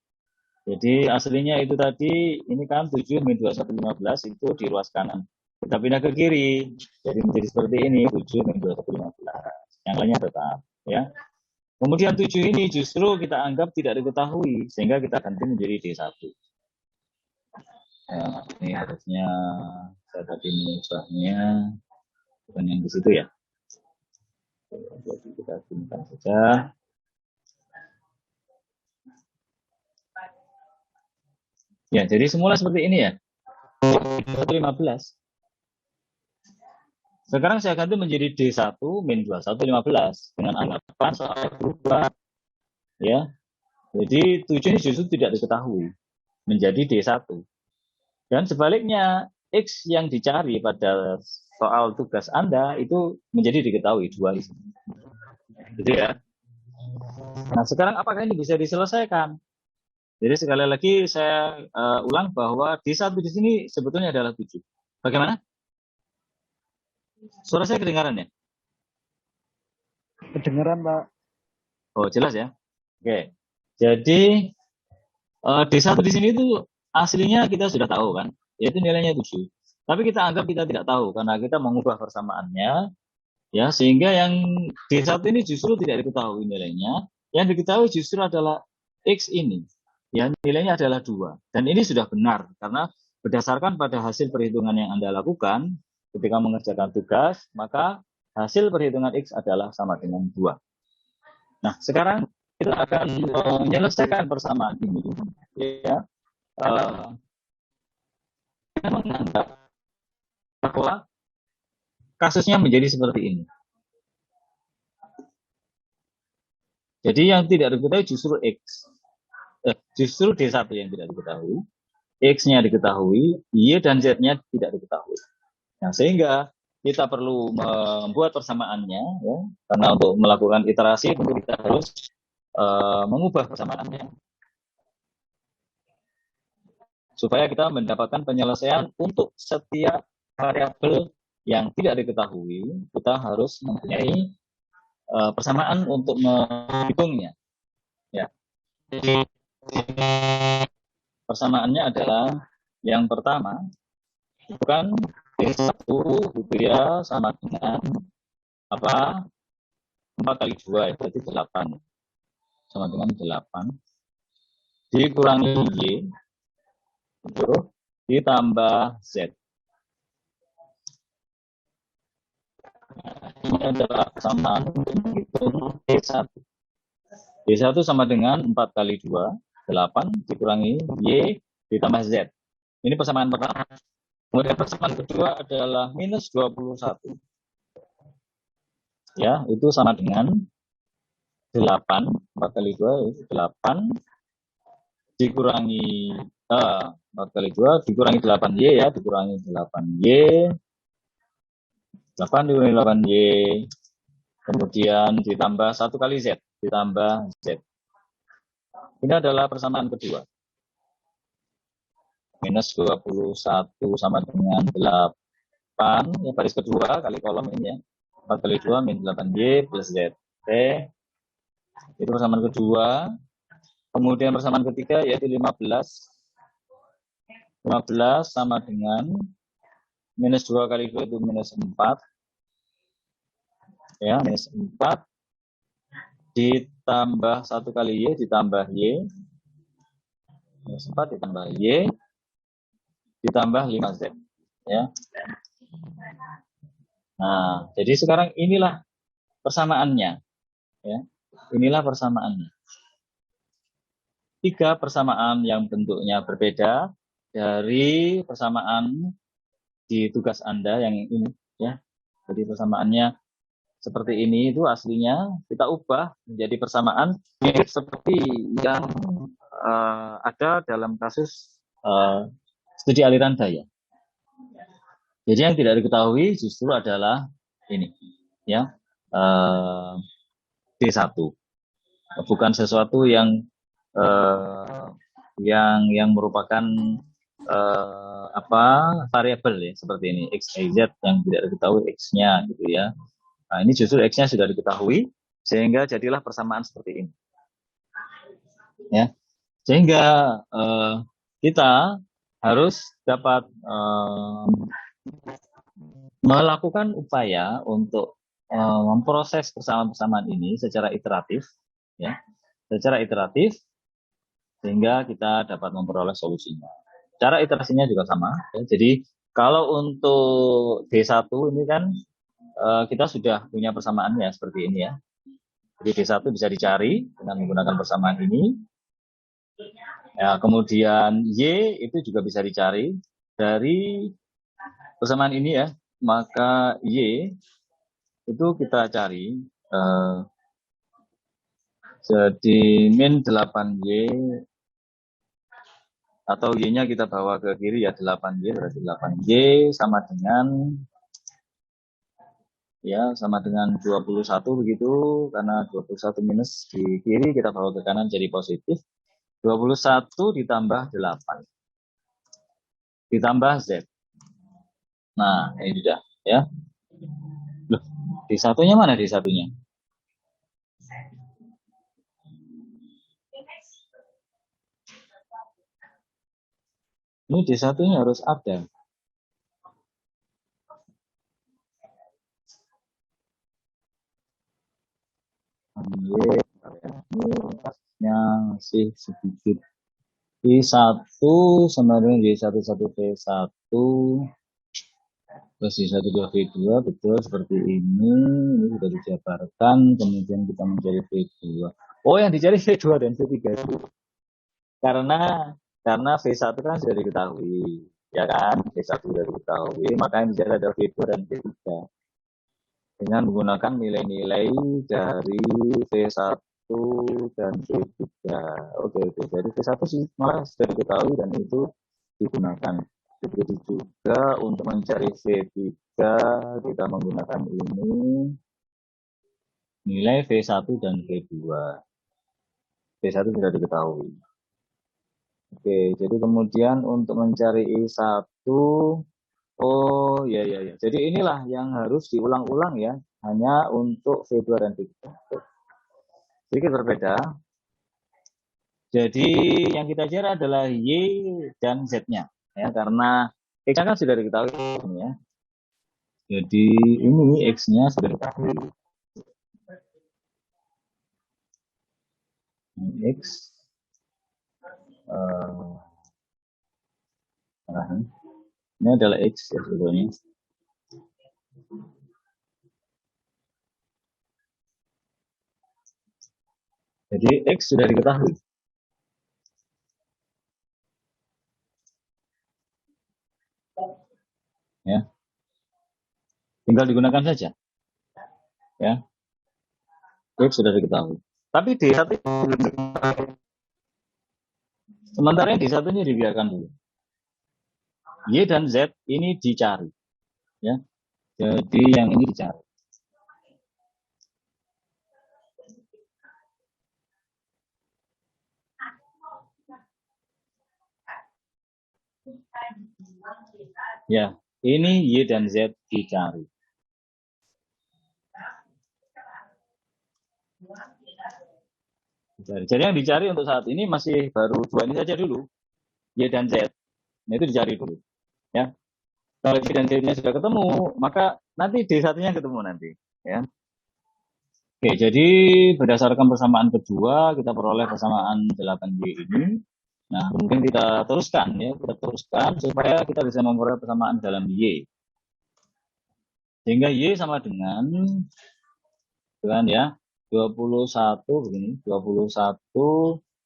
Jadi aslinya itu tadi, ini kan 7 min 21, 15 itu di ruas kanan. Kita pindah ke kiri, jadi menjadi seperti ini, 7 min 21, 15. Yang lainnya tetap. Ya. Kemudian 7 ini justru kita anggap tidak diketahui, sehingga kita ganti menjadi D1. Ya, ini harusnya saya tadi mengubahnya, bukan yang di situ ya. Jadi kita gunakan saja. Ya, jadi semula seperti ini ya. 15. Sekarang saya ganti menjadi D1 min 21, 15 dengan anggapan soal berubah. Ya. Jadi 7 ini justru tidak diketahui menjadi D1. Dan sebaliknya X yang dicari pada soal tugas Anda itu menjadi diketahui 2 di sini. Gitu ya. Nah, sekarang apakah ini bisa diselesaikan? Jadi sekali lagi saya ulang bahwa D1 di sini sebetulnya adalah 7. Bagaimana? Suara saya kedengaran ya? Kedengeran, Pak. Oh, jelas ya? Oke. Jadi D1 di sini itu aslinya kita sudah tahu kan, yaitu nilainya 7. Tapi kita anggap kita tidak tahu karena kita mengubah persamaannya, ya, sehingga yang D1 ini justru tidak diketahui nilainya. Yang diketahui justru adalah X ini. Ya, nilainya adalah 2. Dan ini sudah benar karena berdasarkan pada hasil perhitungan yang Anda lakukan ketika mengerjakan tugas, maka hasil perhitungan X adalah sama dengan 2. Nah, sekarang kita akan menyelesaikan persamaan ini. Ya, kita menganggap bahwa kasusnya menjadi seperti ini. Jadi yang tidak diketahui justru X. Justru D1 yang tidak diketahui. X-nya diketahui, Y dan Z-nya tidak diketahui. Nah, sehingga kita perlu membuat persamaannya, ya, karena untuk melakukan iterasi tentu kita harus mengubah persamaannya supaya kita mendapatkan penyelesaian untuk setiap variabel yang tidak diketahui. Kita harus mempunyai persamaan untuk menghitungnya. Ya. Jadi persamaannya adalah yang pertama, bukan D1 gitu ya, sama dengan apa? 4 kali 2 itu berarti 8. Sama dengan 8 dikurangi Y itu ditambah Z. Ini adalah persamaan untuk menghitung D1. D1 sama dengan 4 kali 2, 8 dikurangi Y ditambah Z. Ini persamaan pertama. Kemudian persamaan kedua adalah minus 21. Ya, itu sama dengan 8. 4 kali 2 itu 8 dikurangi 4 kali 2 dikurangi 8Y ya, dikurangi 8Y. 8 dikurangi 8Y. Kemudian ditambah 1 kali Z, ditambah Z. Ini adalah persamaan kedua. Minus 21 sama dengan 8, ya baris kedua kali kolom ini ya. 4 kali 2 min 8Y plus Z. Oke. Itu persamaan kedua. Kemudian persamaan ketiga yaitu 15. 15 sama dengan minus 2 kali 2 itu minus 4. Ya, minus 4 ditambah 1 kali Y ditambah Y. Minus 4 ditambah Y. ditambah 5Z. Ya. Nah, jadi sekarang inilah persamaannya. Ya. Inilah persamaannya. 3 persamaan yang bentuknya berbeda dari persamaan di tugas Anda yang ini. Ya. Jadi persamaannya seperti ini itu aslinya kita ubah menjadi persamaan seperti yang ada dalam kasus studi aliran daya. Jadi yang tidak diketahui justru adalah ini, ya, D1, bukan sesuatu yang merupakan variabel ya seperti ini x, y, z yang tidak diketahui x-nya gitu ya. Nah ini justru x-nya sudah diketahui sehingga jadilah persamaan seperti ini. Ya, sehingga kita harus dapat melakukan upaya untuk memproses persamaan-persamaan ini secara iteratif, ya, sehingga kita dapat memperoleh solusinya. Cara iterasinya juga sama. Ya. Jadi kalau untuk D1 ini kan kita sudah punya persamaannya seperti ini ya. Jadi D1 bisa dicari dengan menggunakan persamaan ini. Ya, kemudian Y itu juga bisa dicari dari persamaan ini ya. Maka Y itu kita cari jadi min 8Y atau Y-nya kita bawa ke kiri ya 8Y, berarti 8Y sama dengan 21 begitu, karena 21 minus di kiri kita bawa ke kanan jadi positif. 21 ditambah 8 ditambah Z. Nah, ini sudah ya. Loh, D1-nya mana D1-nya? Ini D1-nya harus ada. Ini masih sedikit. D1 sama dengan D11 P1 plus D1 V2, betul seperti ini sudah dijabarkan, kemudian kita mencari V2. Oh, yang dicari V2 dan V3 itu karena V1 kan sudah diketahui, ya kan? V1 sudah diketahui, maka yang dicari ada V2 dan V3 dengan menggunakan nilai-nilai dari V1 dan V3. Oke. Jadi V1 sih malah sudah diketahui dan itu digunakan. Begitu juga untuk mencari V3 kita menggunakan ini nilai V1 dan V2. V1 sudah diketahui. Oke, jadi kemudian untuk mencari I1, oh ya. Jadi inilah yang harus diulang-ulang ya, hanya untuk V2 dan V3. Sedikit berbeda. Jadi yang kita cari adalah Y dan Z-nya. Ya, karena X-nya kan sudah diketahui ya. Jadi ini X-nya sudah diketahui. X ini adalah X ya sebetulnya. Jadi X sudah diketahui. Ya. Tinggal digunakan saja. Ya. X sudah diketahui. Tapi D1 sementara yang D1 ini dibiarkan dulu. Y dan Z ini dicari. Ya. Jadi yang ini dicari. Ya, ini Y dan Z dicari. Jadi yang dicari untuk saat ini masih baru dua ini saja dulu, Y dan Z. Nah itu dicari dulu. Ya, kalau Y dan Z-nya sudah ketemu, maka nanti D1-nya ketemu nanti. Ya. Oke, jadi berdasarkan persamaan kedua kita peroleh persamaan 8Y ini. Nah, mungkin kita teruskan ya, kita teruskan supaya kita bisa memperoleh persamaan dalam Y. Sehingga Y sama dengan ya 21 begini, 21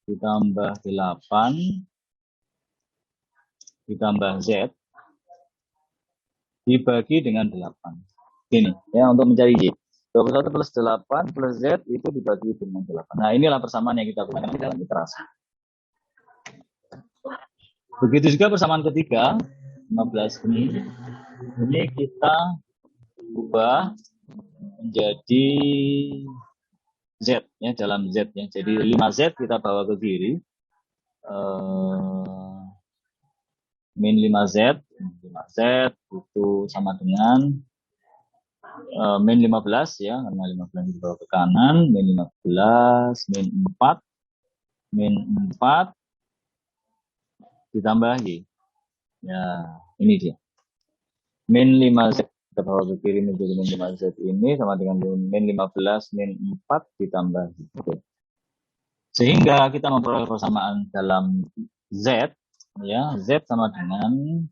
ditambah 8 ditambah Z dibagi dengan 8. Gini, ya untuk mencari Y. 21 plus 8 plus Z itu dibagi dengan 8. Nah, inilah persamaan yang kita gunakan dalam iterasi. Begitu juga persamaan ketiga, 15 ini. Ini kita ubah menjadi Z, ya, dalam Z. Ya. Jadi 5Z kita bawa ke kiri. Min 5Z. 5Z itu sama dengan min 15 ya, karena 15 dibawa ke kanan, min 15, min 4, min 4 ditambah Y. Ya, ini dia. Min 5Z kita bawa ke kiri menjadi min 5Z ini sama dengan min 15, min 4 ditambah Y. Oke. Sehingga kita memperoleh persamaan dalam Z, ya, Z sama dengan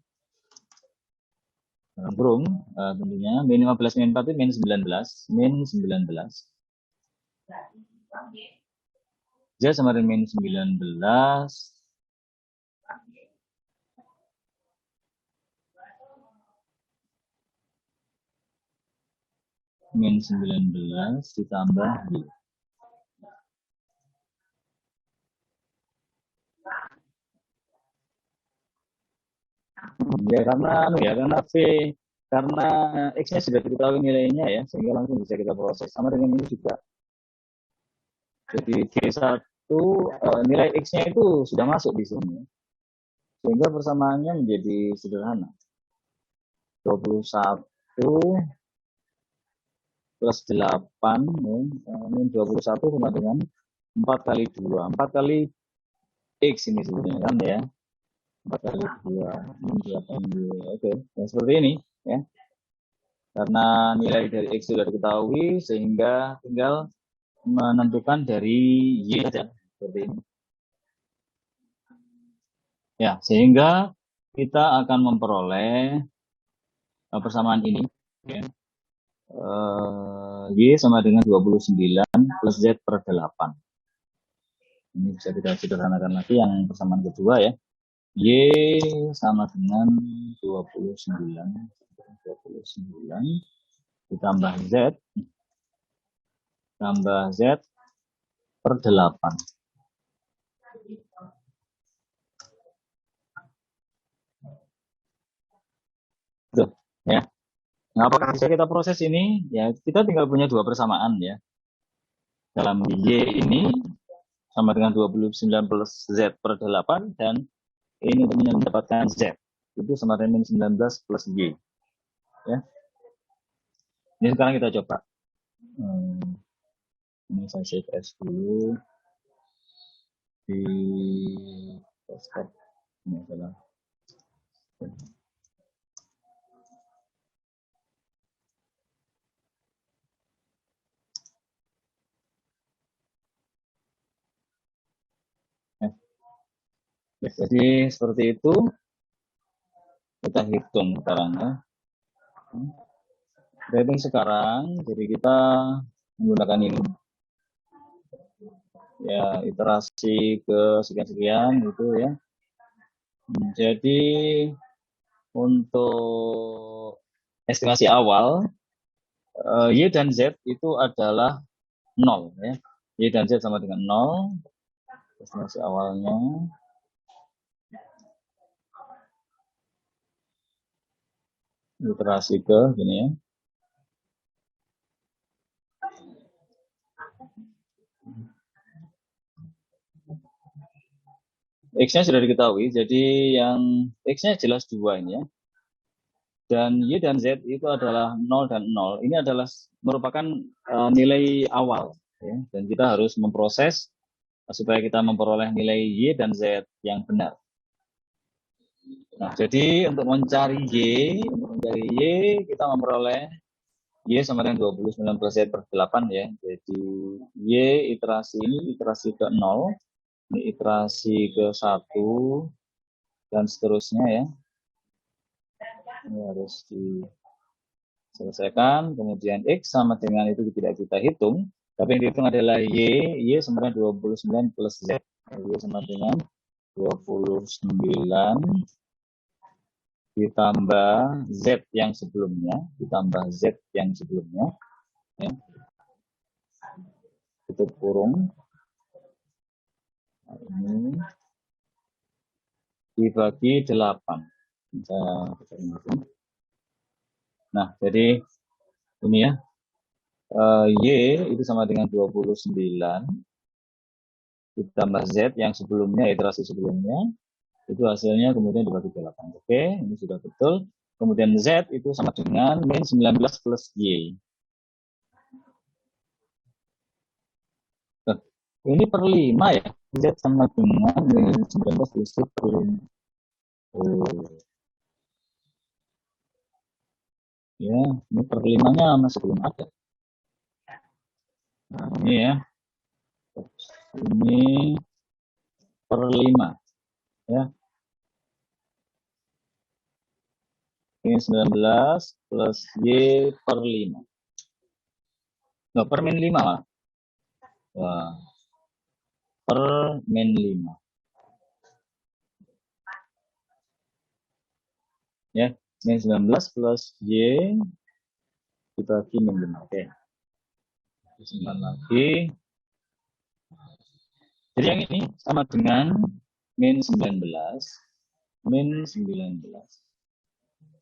burung tentunya min 15 min 4 itu min 19, min 19. Z sama dengan min 19 min 19 ditambah Y. Ya karena V, karena X-nya sudah diketahui nilainya ya, sehingga langsung bisa kita proses. Sama dengan ini juga. Jadi G1 nilai X-nya itu sudah masuk di sini. Sehingga persamaannya menjadi sederhana. 21 plus 8, min 21 sama dengan 4 kali 2. 4 kali X ini sebenarnya kan ya. 4 kali 2, min 8. Oke, ya, seperti ini ya. Karena nilai dari X sudah diketahui, sehingga tinggal menentukan dari Y saja. Seperti ini. Ya, sehingga kita akan memperoleh persamaan ini. Ya. Y sama dengan 29 plus Z per 8. Ini bisa kita sederhanakan lagi yang persamaan kedua ya. Y sama dengan 29 ditambah Z tambah Z per 8. Tuh, ya. Nah, apakah bisa kita proses ini? Ya, kita tinggal punya dua persamaan ya. Dalam Y ini sama dengan 29 plus Z per 8 dan ini untuk mendapatkan Z. Itu sama dengan 19 plus Y. Ya. Ini sekarang kita coba. Ini saya save as dulu. Di desktop. Ini adalah. Jadi seperti itu kita hitung sekarang ya. Kita hitung sekarang, jadi kita menggunakan ini ya, iterasi ke sekian-sekian gitu ya. Jadi untuk estimasi awal Y dan Z itu adalah 0 ya. Y dan Z sama dengan 0. Estimasi awalnya iterasi ke gini ya. X-nya sudah diketahui, jadi yang X-nya jelas 2 ini ya. Dan Y dan Z itu adalah 0 dan 0. Ini adalah merupakan nilai awal ya. Dan kita harus memproses supaya kita memperoleh nilai Y dan Z yang benar. Nah, jadi untuk mencari Y kita memperoleh Y sama dengan 29 plus Z per 8 ya. Jadi Y iterasi ini iterasi ke 0 Ini iterasi ke-1 dan seterusnya ya. Ini harus diselesaikan. Kemudian X sama dengan itu tidak kita hitung. Tapi yang dihitung adalah Y sama dengan 29 plus Z. Y sama dengan 29 ditambah Z yang sebelumnya. Ya. Tutup kurung. Nah, ini dibagi 8. Nah, jadi ini ya. Y itu sama dengan 29 ditambah Z yang sebelumnya, iterasi sebelumnya, itu hasilnya kemudian dibagi 8. Oke, ini sudah betul. Kemudian Z itu sama dengan min 19 plus Y. Nah, ini per 5 ya. Z sama dengan min 19 plus Y per 5. Ya, ini per 5-nya masih belum ada. Nah, ini ya. Ini per 5. Ya. Ini 19 plus Y per 5. Nah, per min 5 lah. Wah. Per min 5. Ya, min 19 plus Y dibagi min 5. Oke. Simpan lagi. Jadi yang ini sama dengan min 19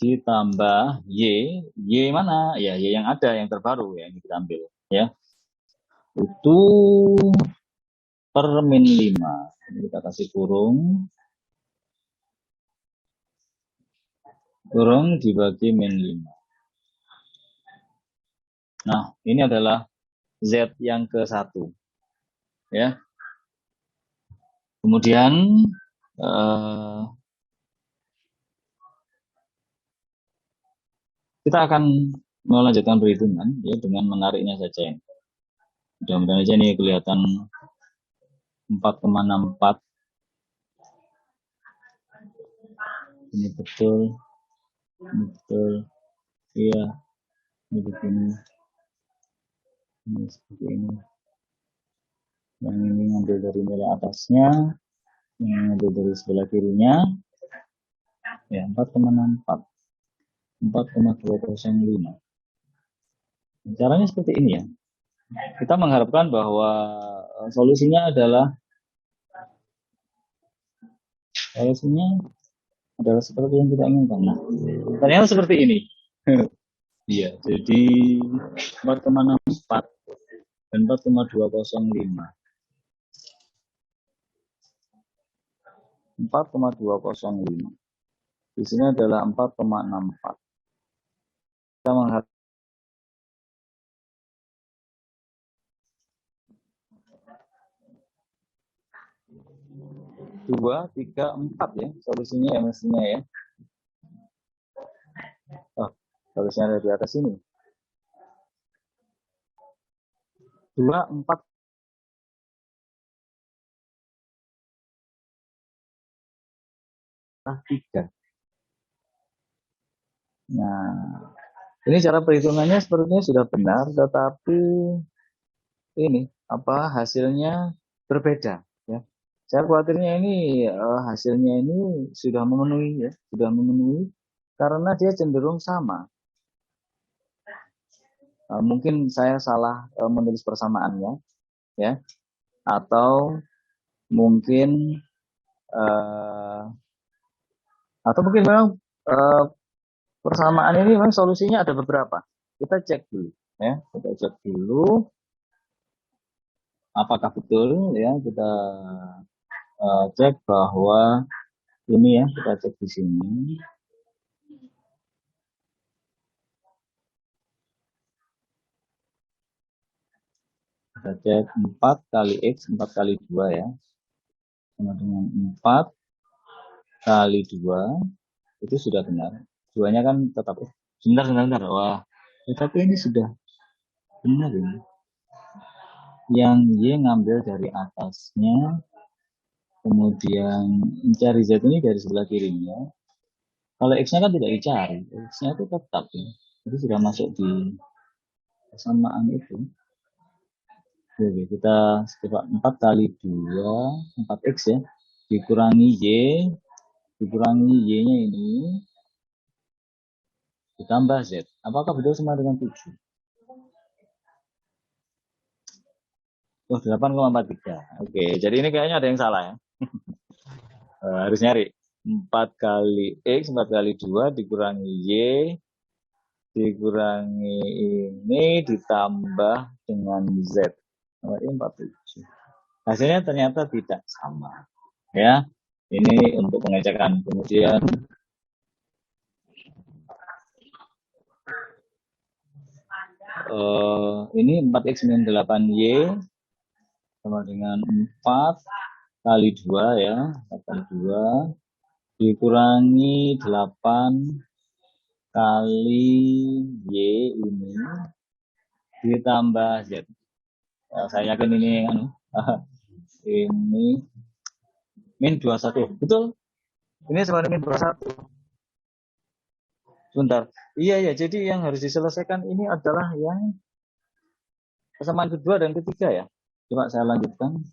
ditambah Y mana? Ya, Y yang ada, yang terbaru ya, ini kita ambil ya. Itu per min 5. Ini kita kasih kurung dibagi min 5. Nah, ini adalah Z yang ke-1 ya. Kemudian kita akan melanjutkan perhitungan ya dengan menariknya saja. Mudah-mudahan aja ini kelihatan 4,64. Ini betul. Iya. Ini begini. Ini seperti ini. Yang ini ngambil dari nilai atasnya, yang ngambil dari sebelah kirinya. Ya, 4,64. 4,205. Caranya seperti ini ya. Kita mengharapkan bahwa solusinya adalah seperti yang kita inginkan. Nah, ternyata seperti ini. Iya, jadi 4,64 dan 4,205. 4,205. Di sini adalah 4,64. Kita mengharapkan 2, 3, 4 ya solusinya ya mestinya ya. Oh, solusinya ada di atas ini. 2, 4. Nah, 3. Nah, ini cara perhitungannya sepertinya sudah benar, tetapi ini hasilnya berbeda ya. Saya khawatirnya ini hasilnya ini sudah memenuhi ya, karena dia cenderung sama. Mungkin saya salah menulis persamaannya ya, atau mungkin memang persamaan ini memang solusinya ada beberapa. Kita cek dulu ya, apakah betul ya. Kita cek bahwa ini ya, kita cek di sini. Kita cek 4 kali X, 4 kali 2 ya. Sama dengan 4 kali 2, itu sudah benar. 2-nya kan tetap, sebentar. Wah, tetapi ini sudah benar ini. Yang Y ngambil dari atasnya, Kemudian mencari Z ini dari sebelah kirinya. Kalau X-nya kan tidak dicari, X-nya itu tetap ya. Jadi sudah masuk di persamaan itu. Oke, kita coba 4 kali 2, 4X ya, dikurangi Y-nya ini, ditambah Z. Apakah betul sama dengan 7? Oh, 8,43. Oke, jadi ini kayaknya ada yang salah ya. Harus nyari. 4 kali X, 4 kali 2, dikurangi Y, dikurangi ini, ditambah dengan Z. Sama ini 47. Hasilnya ternyata tidak sama. Ya, ini untuk pengecekan. Kemudian ini 4X min 8Y sama dengan 4 kali 2 ya, 4 kali 2 dikurangi 8 kali Y ini ditambah Z. Ya, saya yakin ini ini min 21. Betul? Ini sama dengan min 21. Sebentar. Iya, jadi yang harus diselesaikan ini adalah yang persamaan kedua dan ketiga ya. Coba saya lanjutkan.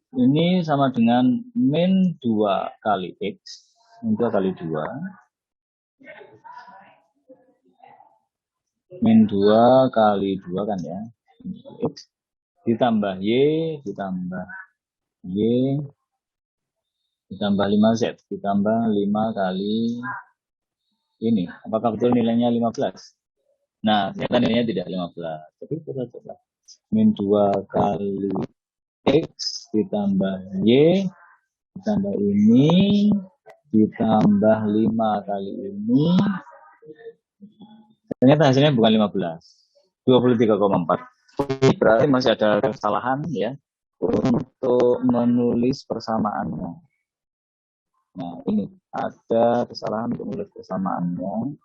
Ini sama dengan min 2 kali X. Min 2 kali 2. Min 2 kali 2 kan ya. X. Ditambah Y. Ditambah Y. Ditambah 5Z. Ditambah 5 kali ini. Apakah betul nilainya 15? Nah, ternyata nilainya tidak 15. Jadi kita coba. Min 2 kali X ditambah Y ditambah ini ditambah 5 kali ini, ternyata hasilnya bukan 15, 23,4. Berarti masih ada kesalahan ya untuk menulis persamaannya. Nah, ini ada kesalahan untuk menulis persamaannya.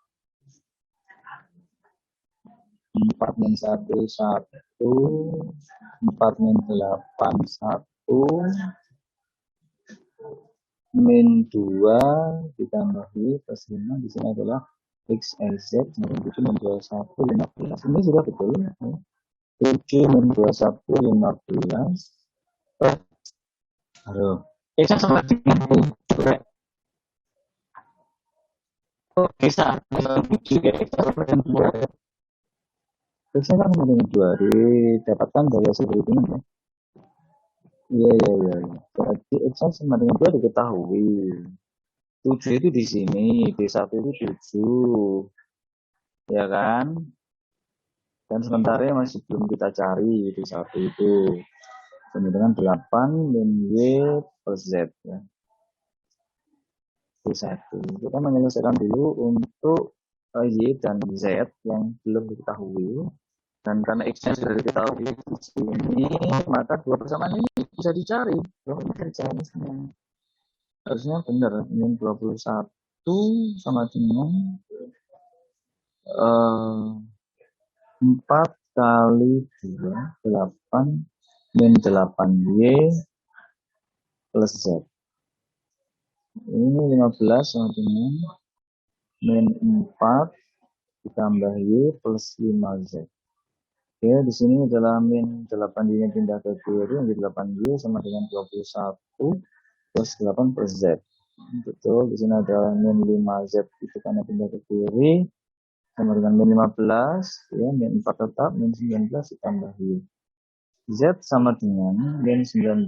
4 min 1, 1, 4 min 8, 1, min 2 ditambah Y plus 5, di sini adalah X, Y, Z, min 7, min 21, 15. Ini sudah betul ya. 7 min 21, 15. Aduh, X sama dengan 7. Oh, bisa. 7 ya, X sama dengan 2. X kan sama dengan 2, didapatkan dari hasil berhitungan ya. Iya. Berarti X sama dengan 2 diketahui. 7 itu di sini, D1 itu 7. Ya kan? Dan sementara masih belum kita cari D1 itu. Kemudian 8 min Y plus Z ya. D1. Kita menyelesaikan dulu untuk Y dan Z yang belum diketahui. Dan karena X-nya sudah diketahui di sini, maka dua persamaan ini bisa dicari. Harusnya benar. Min 21 sama dengan 4 kali 2, 8 min 8Y plus Z. Ini 15 sama dengan min 4 ditambah Y plus 5Z. Oke, di sini adalah min 8Y pindah ke kiri, menjadi 8Y sama dengan 21 plus 8 plus Z. Betul, di sini ada min 5Z itu karena pindah ke kiri, sama dengan min 15, ya, min 4 tetap, min 19 ditambah Y. Z sama dengan min 19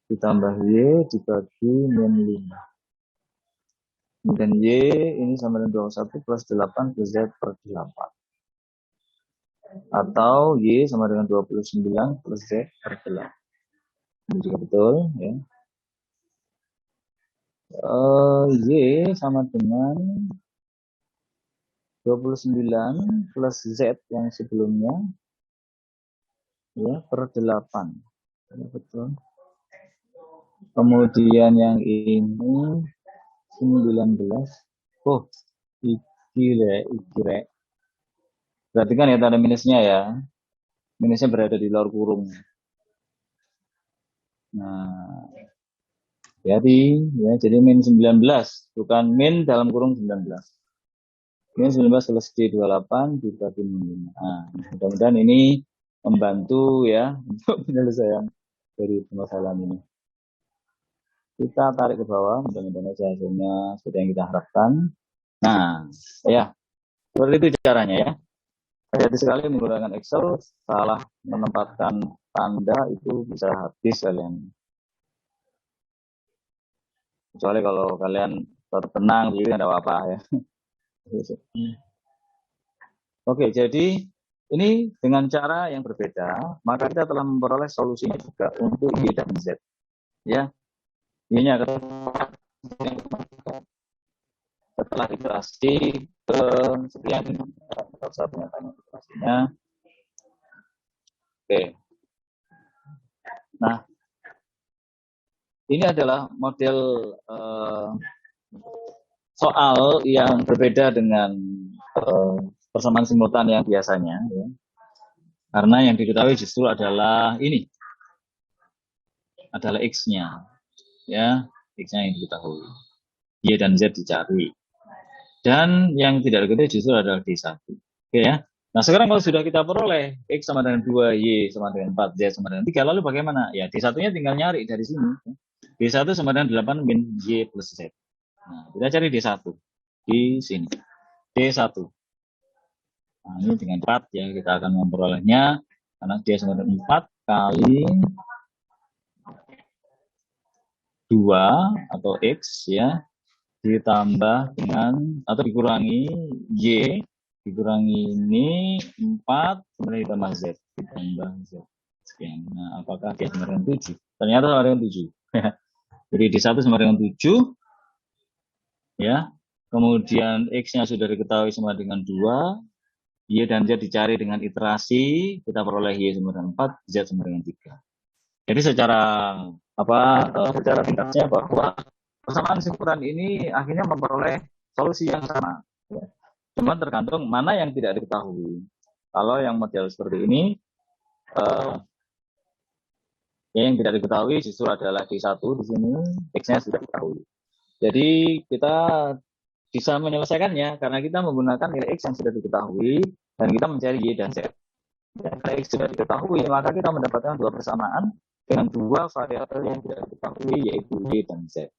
ditambah Y dibagi min 5. Kemudian Y ini sama dengan 21 plus 8 plus Z per 8. Atau Y sama dengan 29 plus Z per 8. Ini juga betul ya. Y sama dengan 29 plus Z yang sebelumnya ya per 8. Ya, betul. Kemudian yang ini 19. Oh, iki. Berarti kan ya tanda minusnya ya. Minusnya berada di luar kurung. Nah, jadi ya, jadi min 19, bukan min dalam kurung 19. Min 19 plus D28 dibagi min 5. Nah, mudah-mudahan ini membantu ya untuk penyelesaian dari permasalahan ini. Kita tarik ke bawah, mudah-mudahan aja hasilnya seperti yang kita harapkan. Nah, ya, seperti itu caranya ya. Hati-hati sekali menggunakan Excel, salah menempatkan tanda itu bisa habis kalian. Kecuali kalau kalian tertenang, jadi tidak apa-apa ya. Oke, jadi ini dengan cara yang berbeda, maka kita telah memperoleh solusinya juga untuk Y dan Z. Ya, Y-nya setelah iterasi ke sekian, saya punya tanya iterasinya. Oke. Nah, ini adalah model soal yang berbeda dengan persamaan simultan yang biasanya, ya. Karena yang diketahui justru adalah ini, adalah X-nya, ya, X-nya yang diketahui, Y dan Z dicari, dan yang tidak diketahui justru adalah D1. Oke ya. Nah sekarang kalau sudah kita peroleh X sama dengan 2, Y sama dengan 4, Z sama dengan 3, lalu bagaimana? Ya D1-nya tinggal nyari dari sini. D1 sama dengan 8 min Y plus Z. Nah kita cari D1 di sini. D1. Nah ini dengan 4 ya kita akan memperolehnya, karena dia sama dengan 4 kali 2 atau X ya, ditambah dengan atau dikurangi Y, dikurangi ini 4, kemudian ditambah Z, ditambah Z. Sekian. Nah, apakah dia sama dengan 7? Ternyata sama dengan 7. Jadi D1 sama dengan 7. Ya. Kemudian X-nya sudah diketahui sama dengan 2. Y dan Z dicari dengan iterasi, kita peroleh Y sama dengan 4, Z sama dengan 3. Jadi secara ringkasnya bahwa persamaan simultan ini akhirnya memperoleh solusi yang sama. Ya. Cuma tergantung mana yang tidak diketahui. Kalau yang model seperti ini, yang tidak diketahui justru adalah D1 di sini, X-nya sudah diketahui. Jadi kita bisa menyelesaikannya karena kita menggunakan nilai X yang sudah diketahui dan kita mencari Y dan Z. Jika X sudah diketahui, maka kita mendapatkan dua persamaan dengan dua variabel yang tidak diketahui, yaitu Y dan Z.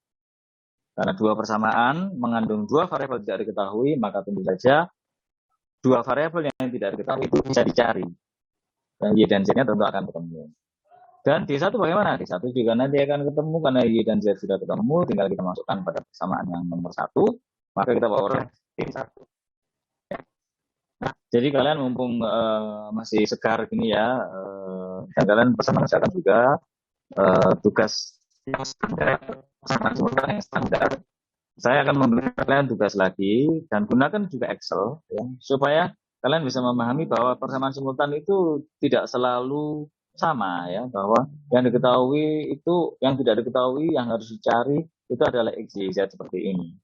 Karena dua persamaan mengandung dua variabel tidak diketahui, maka tentu saja dua variabel yang tidak diketahui itu bisa dicari. Dan Y dan Z-nya tentu akan ketemu. Dan D1 bagaimana? D1 juga nanti akan ketemu karena Y dan Z sudah ketemu, tinggal kita masukkan pada persamaan yang nomor 1, maka kita peroleh D1. Nah, jadi kalian mumpung masih segar gini ya, dan kalian bersama masyarakat juga tugas yang standar, persamaan simultan yang standar, saya akan memberikan kalian tugas lagi dan gunakan juga Excel ya, supaya kalian bisa memahami bahwa persamaan simultan itu tidak selalu sama ya, bahwa yang diketahui itu yang tidak diketahui yang harus dicari itu adalah X, Y, Z seperti ini.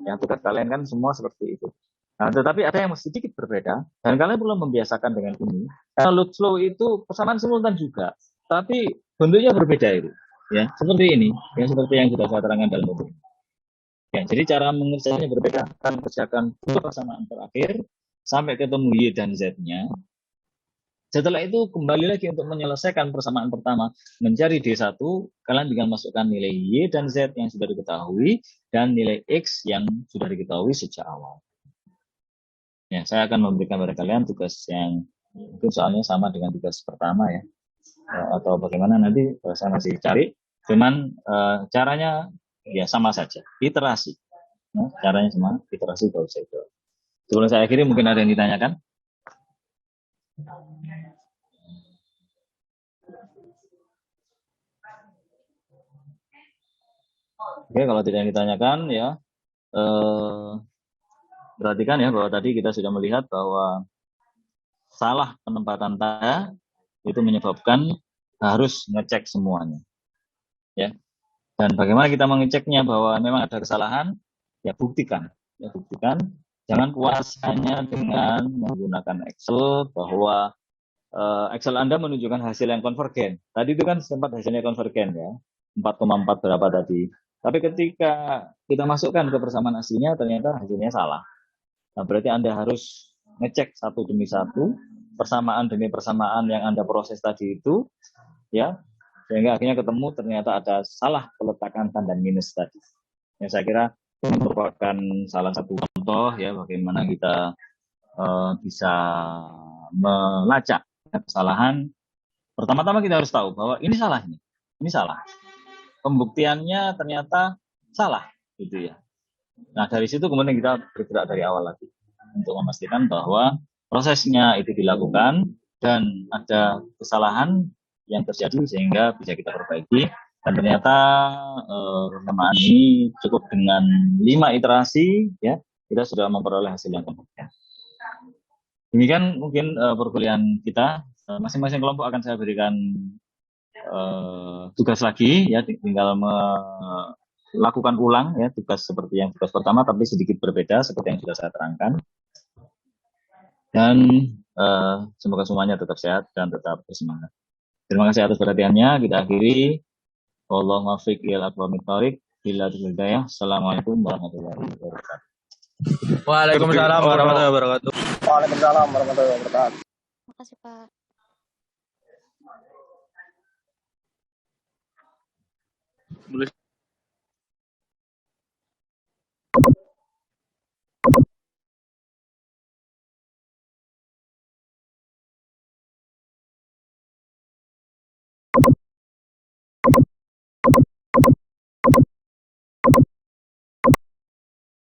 Yang tugas kalian kan semua seperti itu. Nah, tetapi ada yang sedikit berbeda dan kalian perlu membiasakan dengan ini. Karena load flow itu persamaan simultan juga, tapi bentuknya berbeda itu. Ya, seperti ini, ya seperti yang sudah saya terangkan dalam buku. Ya, jadi cara mengerjakannya berbeda. Kalian kerjakan dua persamaan terakhir sampai ketemu Y dan Z-nya. Setelah itu kembali lagi untuk menyelesaikan persamaan pertama, mencari D1, kalian tinggal masukkan nilai Y dan Z yang sudah diketahui dan nilai X yang sudah diketahui sejak awal. Ya, saya akan memberikan kepada kalian tugas yang itu soalnya sama dengan tugas pertama ya. Atau bagaimana nanti saya masih cari. Cuman caranya ya sama saja, iterasi. Nah, caranya sama, iterasi kalau saya itu. Sebelum saya akhiri mungkin ada yang ditanyakan. Oke, kalau tidak yang ditanyakan ya, perhatikan ya bahwa tadi kita sudah melihat bahwa salah penempatan tanda itu menyebabkan harus ngecek semuanya. Ya. Dan bagaimana kita mengeceknya bahwa memang ada kesalahan? Ya buktikan. Ya buktikan. Jangan puas hanya dengan menggunakan Excel bahwa Excel Anda menunjukkan hasil yang konvergen. Tadi itu kan sempat hasilnya konvergen ya, 4,4 berapa tadi. Tapi ketika kita masukkan ke persamaan aslinya, ternyata hasilnya salah. Nah, berarti Anda harus ngecek satu demi satu, persamaan demi persamaan yang Anda proses tadi itu, ya, sehingga akhirnya ketemu ternyata ada salah peletakan tanda minus tadi. Yang saya kira merupakan salah satu contoh ya bagaimana kita bisa melacak kesalahan. Pertama-tama kita harus tahu bahwa ini salahnya, ini salah. Pembuktiannya ternyata salah, gitu ya. Nah dari situ kemudian kita bergerak dari awal lagi untuk memastikan bahwa prosesnya itu dilakukan dan ada kesalahan yang terjadi sehingga bisa kita perbaiki. Dan ternyata persamaan ini cukup dengan 5 iterasi, ya kita sudah memperoleh hasil yang kompeten. Demikian mungkin perkuliahan kita. Masing-masing kelompok akan saya berikan tugas lagi, ya tinggal melakukan ulang ya tugas seperti yang tugas pertama, tapi sedikit berbeda seperti yang sudah saya terangkan. Dan semoga semuanya tetap sehat dan tetap bersemangat. Terima kasih atas perhatiannya. Kita akhiri. Wallahu muwaffiq ila aqwamit thoriq. Billahi hidayah. Assalamualaikum warahmatullahi wabarakatuh. Waalaikumsalam warahmatullahi wabarakatuh. Waalaikumsalam warahmatullahi wabarakatuh. Terima kasih, Pak. Boleh